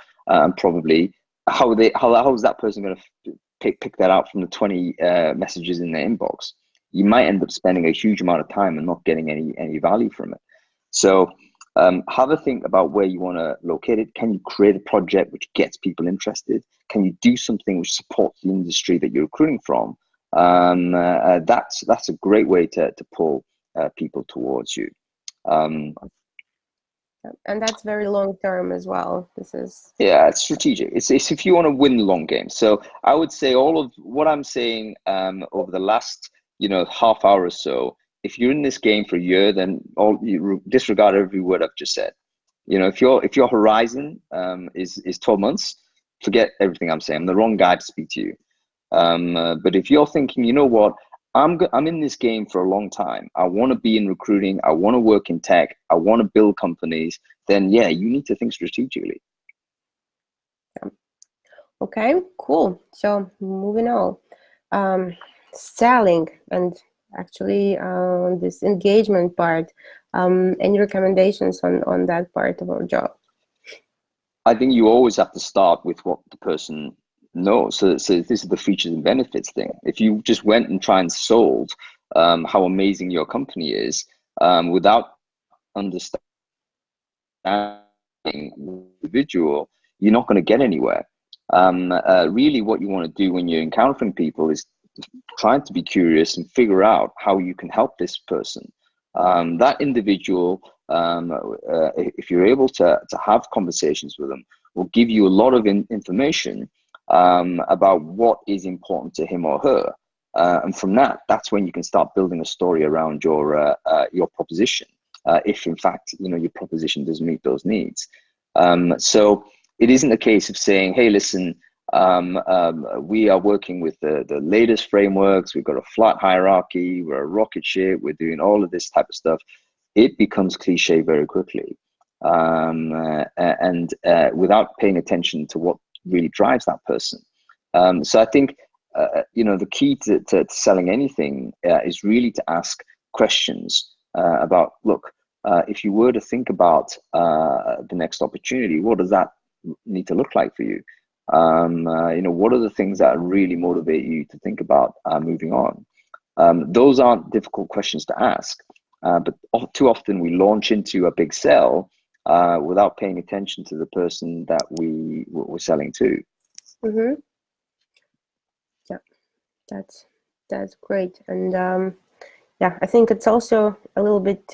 Probably how is that person going to pick that out from the 20 messages in their inbox? You might end up spending a huge amount of time and not getting any value from it. So have a think about where you want to locate it. Can you create a project which gets people interested? Can you do something which supports the industry that you're recruiting from? That's a great way to pull people towards you. And that's very long term as well. Yeah, it's strategic. It's if you want to win the long game. So I would say all of what I'm saying over the last half hour or so, if you're in this game for a year, then you disregard every word I've just said. If your horizon is 12 months, forget everything I'm saying. I'm the wrong guy to speak to you. But if you're thinking, you know what, I'm in this game for a long time. I want to be in recruiting. I want to work in tech. I want to build companies. Then yeah, you need to think strategically. Okay, cool. So moving on, selling and actually this engagement part. Any recommendations on that part of our job? I think you always have to start with what the person knows. So this is the features and benefits thing. If you just went and try and sold how amazing your company is without understanding the individual, you're not going to get anywhere. Really, what you want to do when you're encountering people is trying to be curious and figure out how you can help this person. That individual, if you're able to have conversations with them, will give you a lot of information about what is important to him or her. And from that's when you can start building a story around your proposition, if in fact your proposition does meet those needs. So it isn't a case of saying, hey, listen, we are working with the latest frameworks. We've got a flat hierarchy. We're a rocket ship. We're doing all of this type of stuff. it becomes cliche very quickly, and without paying attention to what really drives that person. So I think the key to selling anything is really to ask questions about, look, if you were to think about the next opportunity, what does that need to look like for you? What are the things that really motivate you to think about moving on? Those aren't difficult questions to ask, but too often we launch into a big sell without paying attention to the person that we're selling to. Mm-hmm. Yeah, that's great. And yeah, I think it's also a little bit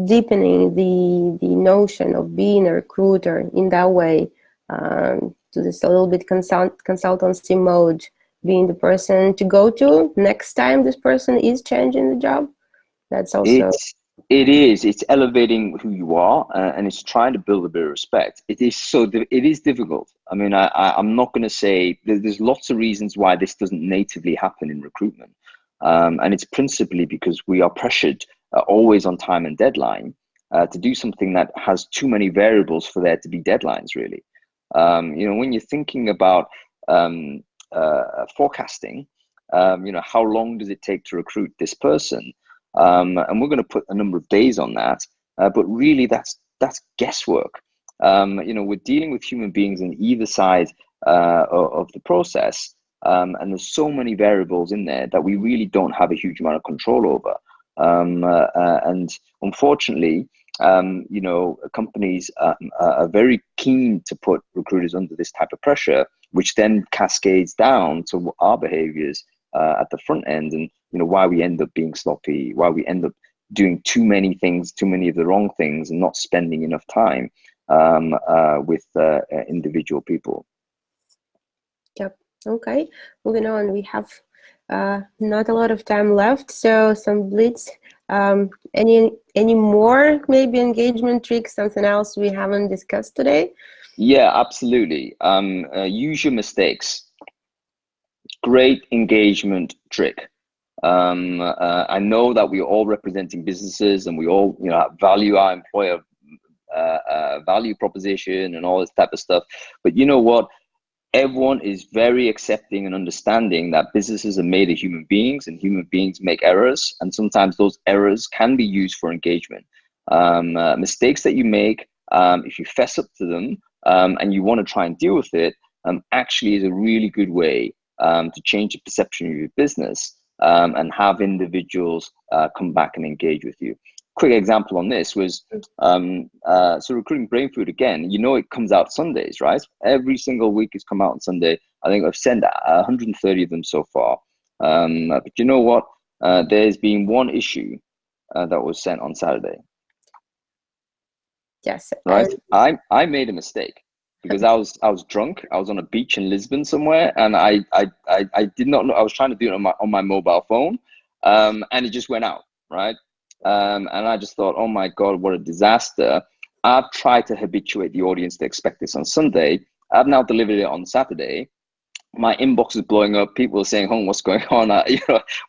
deepening the notion of being a recruiter in that way, to this a little bit consultancy mode, being the person to go to next time this person is changing the job. That's also It's elevating who you are, and it's trying to build a bit of respect. It is difficult. I mean, I'm not going to say there's lots of reasons why this doesn't natively happen in recruitment, and it's principally because we are pressured always on time and deadline to do something that has too many variables for there to be deadlines, really. When you're thinking about forecasting, how long does it take to recruit this person? And we're going to put a number of days on that, but really that's guesswork. We're dealing with human beings on either side of the process, and there's so many variables in there that we really don't have a huge amount of control over. And unfortunately, companies are very keen to put recruiters under this type of pressure, which then cascades down to our behaviors at the front end, and why we end up being sloppy, why we end up doing too many things, too many of the wrong things, and not spending enough time with individual people. Yep. Okay. Moving on, we have not a lot of time left, so some blitz. Any more maybe engagement tricks, something else we haven't discussed today? Yeah, absolutely. Use your mistakes. Great engagement trick. I know that we're all representing businesses, and we all value our employer value proposition and all this type of stuff. But you know what? Everyone is very accepting and understanding that businesses are made of human beings, and human beings make errors, and sometimes those errors can be used for engagement. Mistakes that you make, if you fess up to them and you want to try and deal with it, actually is a really good way to change the perception of your business and have individuals come back and engage with you. Quick example on this was so Recruiting Brainfood, again, it comes out Sundays, right? Every single week it's come out on Sunday. I think I've sent 130 of them so far. But you know what? There's been one issue that was sent on Saturday. Yes. Right. I made a mistake because I was drunk. I was on a beach in Lisbon somewhere, and I did not know. I was trying to do it on my mobile phone, and it just went out, right? And I just thought, oh my God, what a disaster. I've tried to habituate the audience to expect this on Sunday. I've now delivered it on Saturday. My inbox is blowing up. People are saying, what's going on?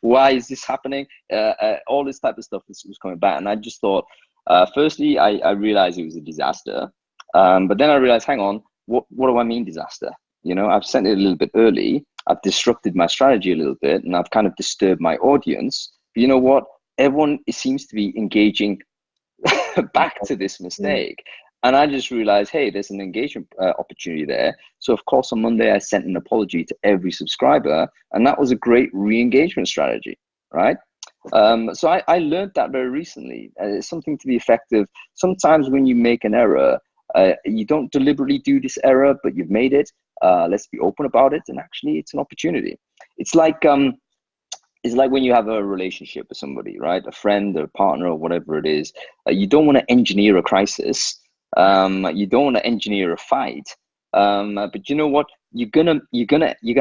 Why is this happening? All this type of stuff was coming back. And I just thought, firstly, I realized it was a disaster. But then I realized, hang on, what do I mean disaster? I've sent it a little bit early. I've disrupted my strategy a little bit, and I've kind of disturbed my audience. But you know what? Everyone seems to be engaging back to this mistake. And I just realized, hey, there's an engagement opportunity there. So of course, on Monday, I sent an apology to every subscriber, and that was a great re-engagement strategy, right? So I learned that very recently. It's something to the effect of, sometimes when you make an error, you don't deliberately do this error, but you've made it. Let's be open about it. And actually, it's an opportunity. It's like when you have a relationship with somebody, right? A friend or a partner or whatever it is. You don't want to engineer a crisis. You don't want to engineer a fight. But you know what? You're gonna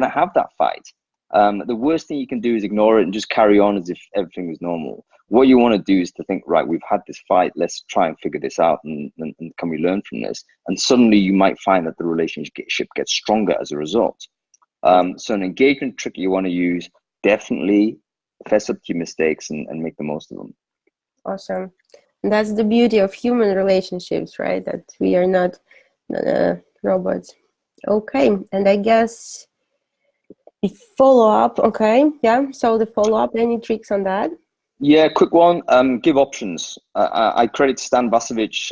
have that fight. The worst thing you can do is ignore it and just carry on as if everything was normal. What you want to do is to think, right, we've had this fight. Let's try and figure this out, and can we learn from this? And suddenly you might find that the relationship gets stronger as a result. So an engagement trick you want to use, definitely fess up to your mistakes and make the most of them. Awesome. And that's the beauty of human relationships, right? That we are not robots. Okay, and I guess the follow-up, okay, yeah. So the follow-up, any tricks on that? Yeah, quick one. Give options. I credit Stan Vasovic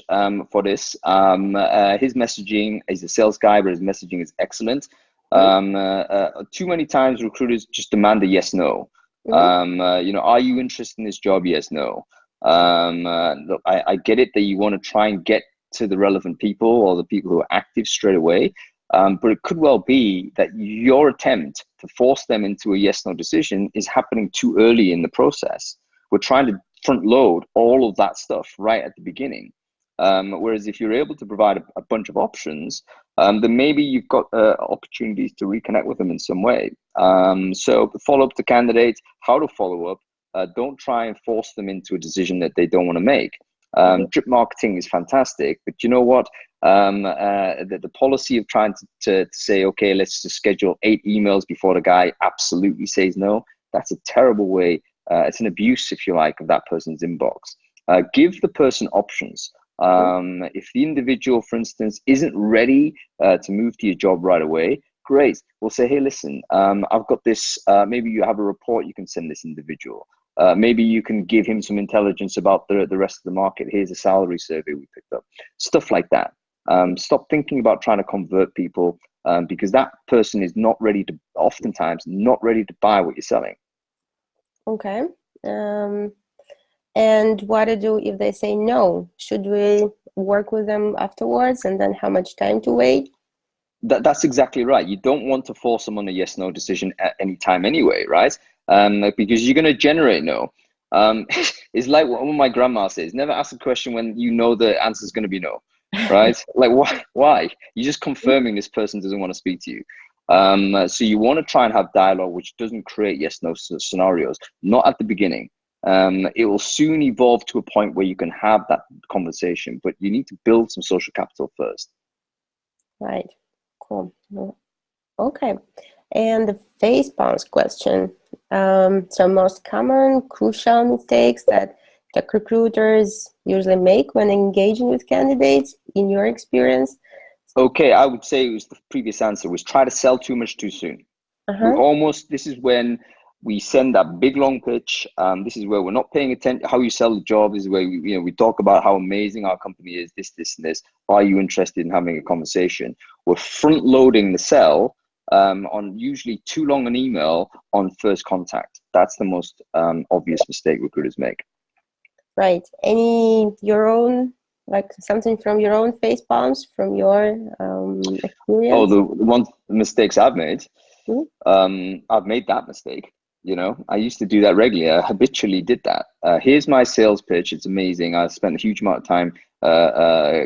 for this. His messaging, he's a sales guy, but his messaging is excellent. Too many times recruiters just demand a yes, no. Are you interested in this job? Yes, no. Look, I get it that you want to try and get to the relevant people or the people who are active straight away. But it could well be that your attempt to force them into a yes, no decision is happening too early in the process. We're trying to front load all of that stuff right at the beginning. Whereas if you're able to provide a bunch of options, then maybe you've got opportunities to reconnect with them in some way. So follow up to candidates, how to follow up. Don't try and force them into a decision that they don't want to make. Drip marketing is fantastic, but you know what? The policy of trying to say, okay, let's just schedule 8 emails before the guy absolutely says no, that's a terrible way. It's an abuse, if you like, of that person's inbox. Give the person options. If the individual, for instance, isn't ready to move to your job right away, great. We'll say, hey, listen, I've got this. Maybe you have a report you can send this individual. Maybe you can give him some intelligence about the rest of the market. Here's a salary survey we picked up. Stuff like that. Stop thinking about trying to convert people because that person is not ready to, oftentimes, not ready to buy what you're selling. Okay. And what to do if they say no? Should we work with them afterwards, and then how much time to wait? That's exactly right. You don't want to force them on a yes no decision at any time anyway, right? Because you're going to generate no. It's like what my grandma says: never ask a question when you know the answer is going to be no, right? Like why? You're just confirming this person doesn't want to speak to you. So you want to try and have dialogue which doesn't create yes no scenarios, not at the beginning. It will soon evolve to a point where you can have that conversation, but you need to build some social capital first. Right. Cool. Okay. And the face palms question. So most common crucial mistakes that tech recruiters usually make when engaging with candidates, in your experience? Okay, I would say it was the previous answer was try to sell too much too soon. This is when we send that big long pitch. This is where we're not paying attention how you sell the job. This is where we talk about how amazing our company is, this, and this. Are you interested in having a conversation? We're front loading the sell on usually too long an email on first contact. That's the most obvious mistake recruiters make. Right. Your own, like something from your own face palms, from your experience? Oh, the mistakes I've made. I've made that mistake. I used to do that regularly. I habitually did that. Here's my sales pitch. It's amazing. I spent a huge amount of time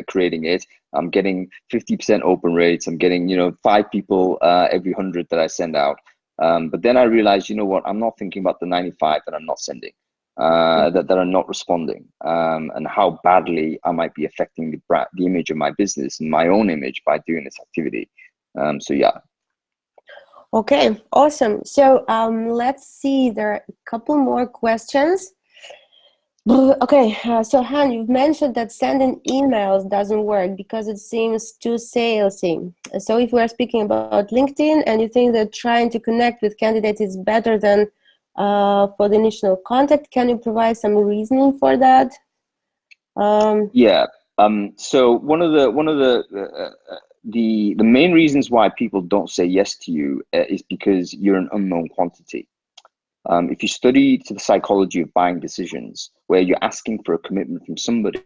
creating it. I'm getting 50% open rates. I'm getting 5 people every 100 that I send out. But then I realized, you know what? I'm not thinking about the 95 that I'm not sending, that are not responding, and how badly I might be affecting the image of my business and my own image by doing this activity. So yeah. Okay, awesome. So let's see, there are a couple more questions. Okay, so Han, you've mentioned that sending emails doesn't work because it seems too salesy. So if we're speaking about LinkedIn and you think that trying to connect with candidates is better than for the initial contact, can you provide some reasoning for that? Yeah. So one of the main reasons why people don't say yes to you is because you're an unknown quantity. If you study to the psychology of buying decisions, where you're asking for a commitment from somebody,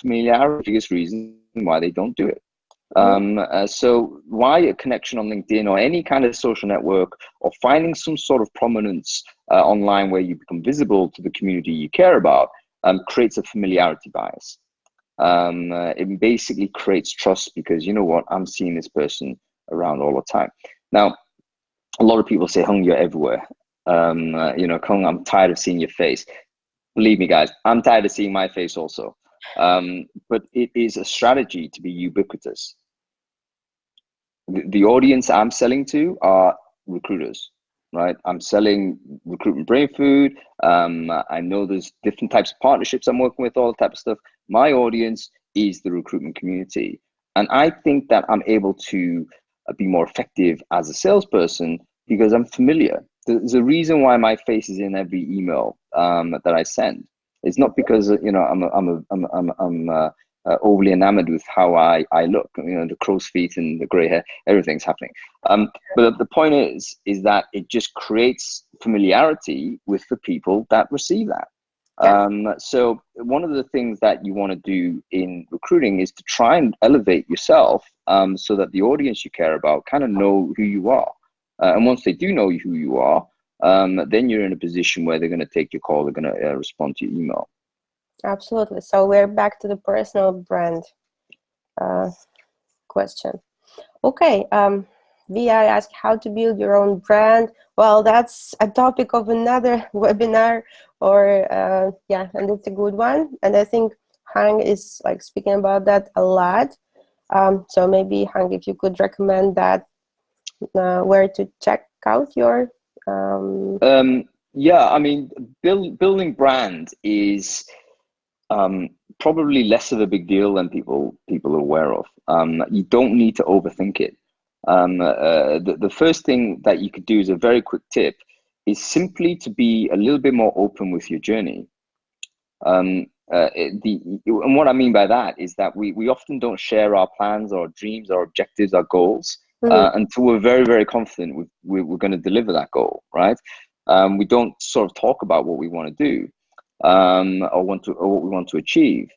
familiarity is the biggest reason why they don't do it. So why a connection on LinkedIn or any kind of social network, or finding some sort of prominence online where you become visible to the community you care about, creates a familiarity bias. It basically creates trust because, you know what, I'm seeing this person around all the time. Now, a lot of people say, Hung, you're everywhere. Hung, I'm tired of seeing your face. Believe me, guys, I'm tired of seeing my face also. But it is a strategy to be ubiquitous. The audience I'm selling to are recruiters, right? I'm selling Recruitment Brainfood. I know there's different types of partnerships I'm working with, all that type of stuff. My audience is the recruitment community. And I think that I'm able to be more effective as a salesperson because I'm familiar. There's a reason why my face is in every email that I send. It's not because I'm overly enamored with how I look. The crow's feet and the gray hair, everything's happening. But the point is that it just creates familiarity with the people that receive that. So one of the things that you want to do in recruiting is to try and elevate yourself so that the audience you care about kind of know who you are. And once they do know who you are, then you're in a position where they're going to take your call, they're going to respond to your email. Absolutely. So we're back to the personal brand question. Okay. Vi asked how to build your own brand. Well, that's a topic of another webinar, and it's a good one. And I think Hang is like speaking about that a lot. So maybe Hang, if you could recommend that, where to check out your. Yeah, I mean, building brand is probably less of a big deal than people are aware of. You don't need to overthink it. The first thing that you could do is a very quick tip is simply to be a little bit more open with your journey. And what I mean by that is that we often don't share our plans, our dreams, our objectives, our goals until we're very, very confident we're going to deliver that goal, right? We don't sort of talk about what we want to do or what we want to achieve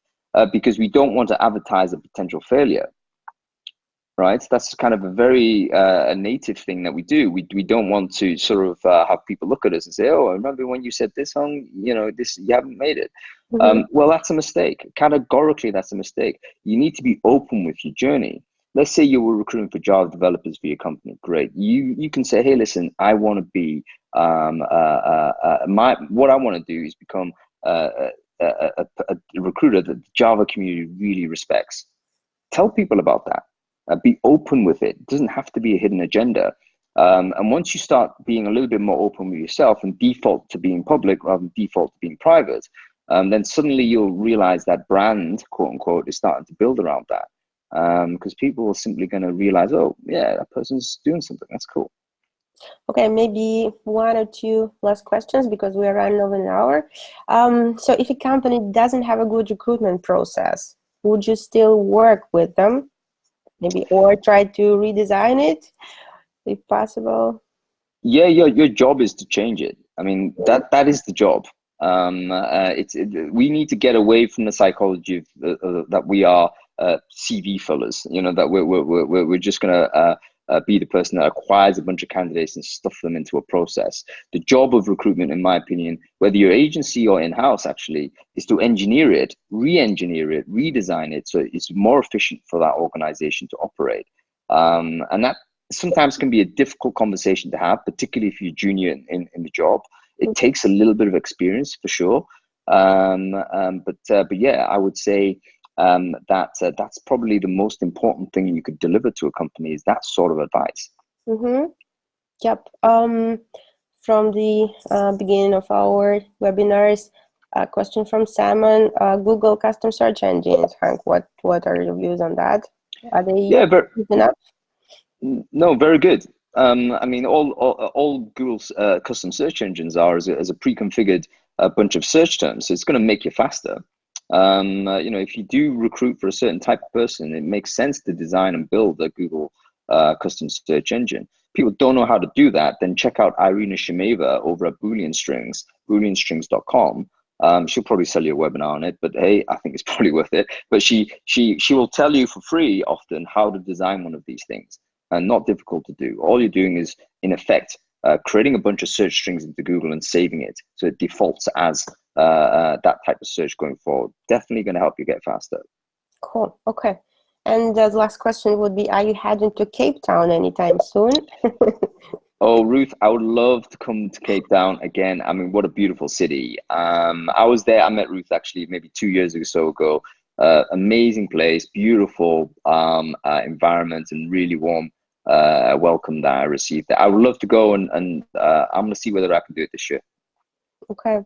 because we don't want to advertise a potential failure. Right, that's kind of a very a native thing that we do. We don't want to sort of have people look at us and say, "Oh, I remember when you said this on, this you haven't made it." Well, that's a mistake. Categorically, that's a mistake. You need to be open with your journey. Let's say you were recruiting for Java developers for your company. Great. You can say, "Hey, listen, I want to be what I want to do is become a recruiter that the Java community really respects." Tell people about that. Be open with it. It doesn't have to be a hidden agenda. And once you start being a little bit more open with yourself and default to being public rather than default to being private, then suddenly you'll realize that brand, quote unquote, is starting to build around that. Because people are simply going to realize, oh, yeah, that person's doing something. That's cool. Okay, maybe one or two last questions because we're running over an hour. So if a company doesn't have a good recruitment process, would you still work with them? Maybe, or try to redesign it if possible? Yeah, your job is to change it. I mean, that is the job. We need to get away from the psychology of that we are CV fillers. That we're just gonna be the person that acquires a bunch of candidates and stuff them into a process. The job of recruitment, in my opinion, whether you're agency or in-house, actually, is to engineer it, re-engineer it, redesign it so it's more efficient for that organization to operate. And that sometimes can be a difficult conversation to have, particularly if you're junior in the job. It takes a little bit of experience for sure. But yeah, I would say that's probably the most important thing you could deliver to a company is that sort of advice. Yep. From the beginning of our webinars, a question from Simon, Google custom search engines. Hank, what are your views on that? Are they enough? No, very good. I mean, all Google's custom search engines are as a pre-configured bunch of search terms, so it's going to make you faster. If you do recruit for a certain type of person, it makes sense to design and build a Google custom search engine. People don't know how to do that, then check out Irina Shimeva over at Boolean Strings, booleanstrings.com. She'll probably sell you a webinar on it, but hey, I think it's probably worth it. But she will tell you for free often how to design one of these things. And not difficult to do. All you're doing is, in effect, creating a bunch of search strings into Google and saving it. So it defaults as that type of search going forward. Definitely going to help you get faster. Cool. Okay. And the last question would be, are you heading to Cape Town anytime soon? Oh, Ruth, I would love to come to Cape Town again. I mean, what a beautiful city. I was there. I met Ruth actually maybe 2 years or so ago. Amazing place, beautiful environment, and really warm welcome that. I received that. I would love to go, and I'm gonna see whether I can do it this year. Okay.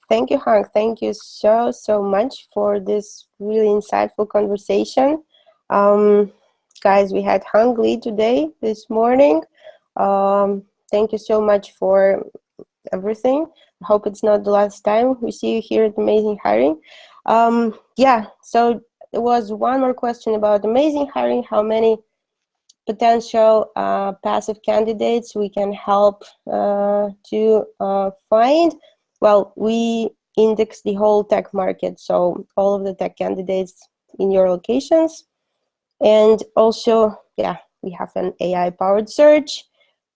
Thank you, Hank. Thank you so much for this really insightful conversation. Guys, we had Hank Lee today, this morning. Thank you so much for everything. I hope it's not the last time we see you here at Amazing Hiring. Yeah, so there was one more question about Amazing Hiring. How many potential passive candidates we can help to find? Well, we index the whole tech market, so all of the tech candidates in your locations. And also, yeah, we have an AI-powered search.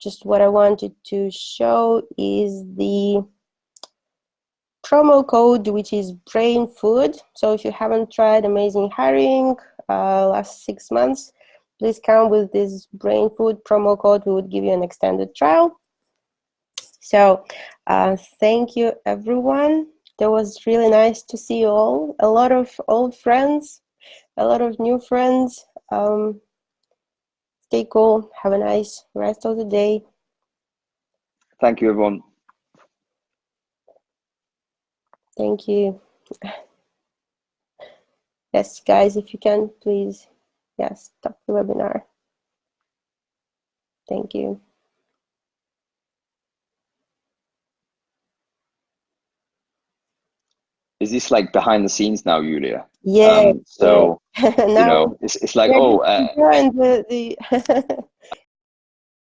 Just what I wanted to show is the promo code, which is Brainfood. So if you haven't tried Amazing Hiring last 6 months, please come with this Brainfood promo code. We would give you an extended trial. So thank you, everyone. That was really nice to see you all. A lot of old friends, a lot of new friends. Stay cool. Have a nice rest of the day. Thank you, everyone. Thank you. Yes, guys, if you can, please, yes, stop the webinar. Thank you. Is this like behind the scenes now, Julia? Yeah. So yeah. you Now know, it's like, we're oh, the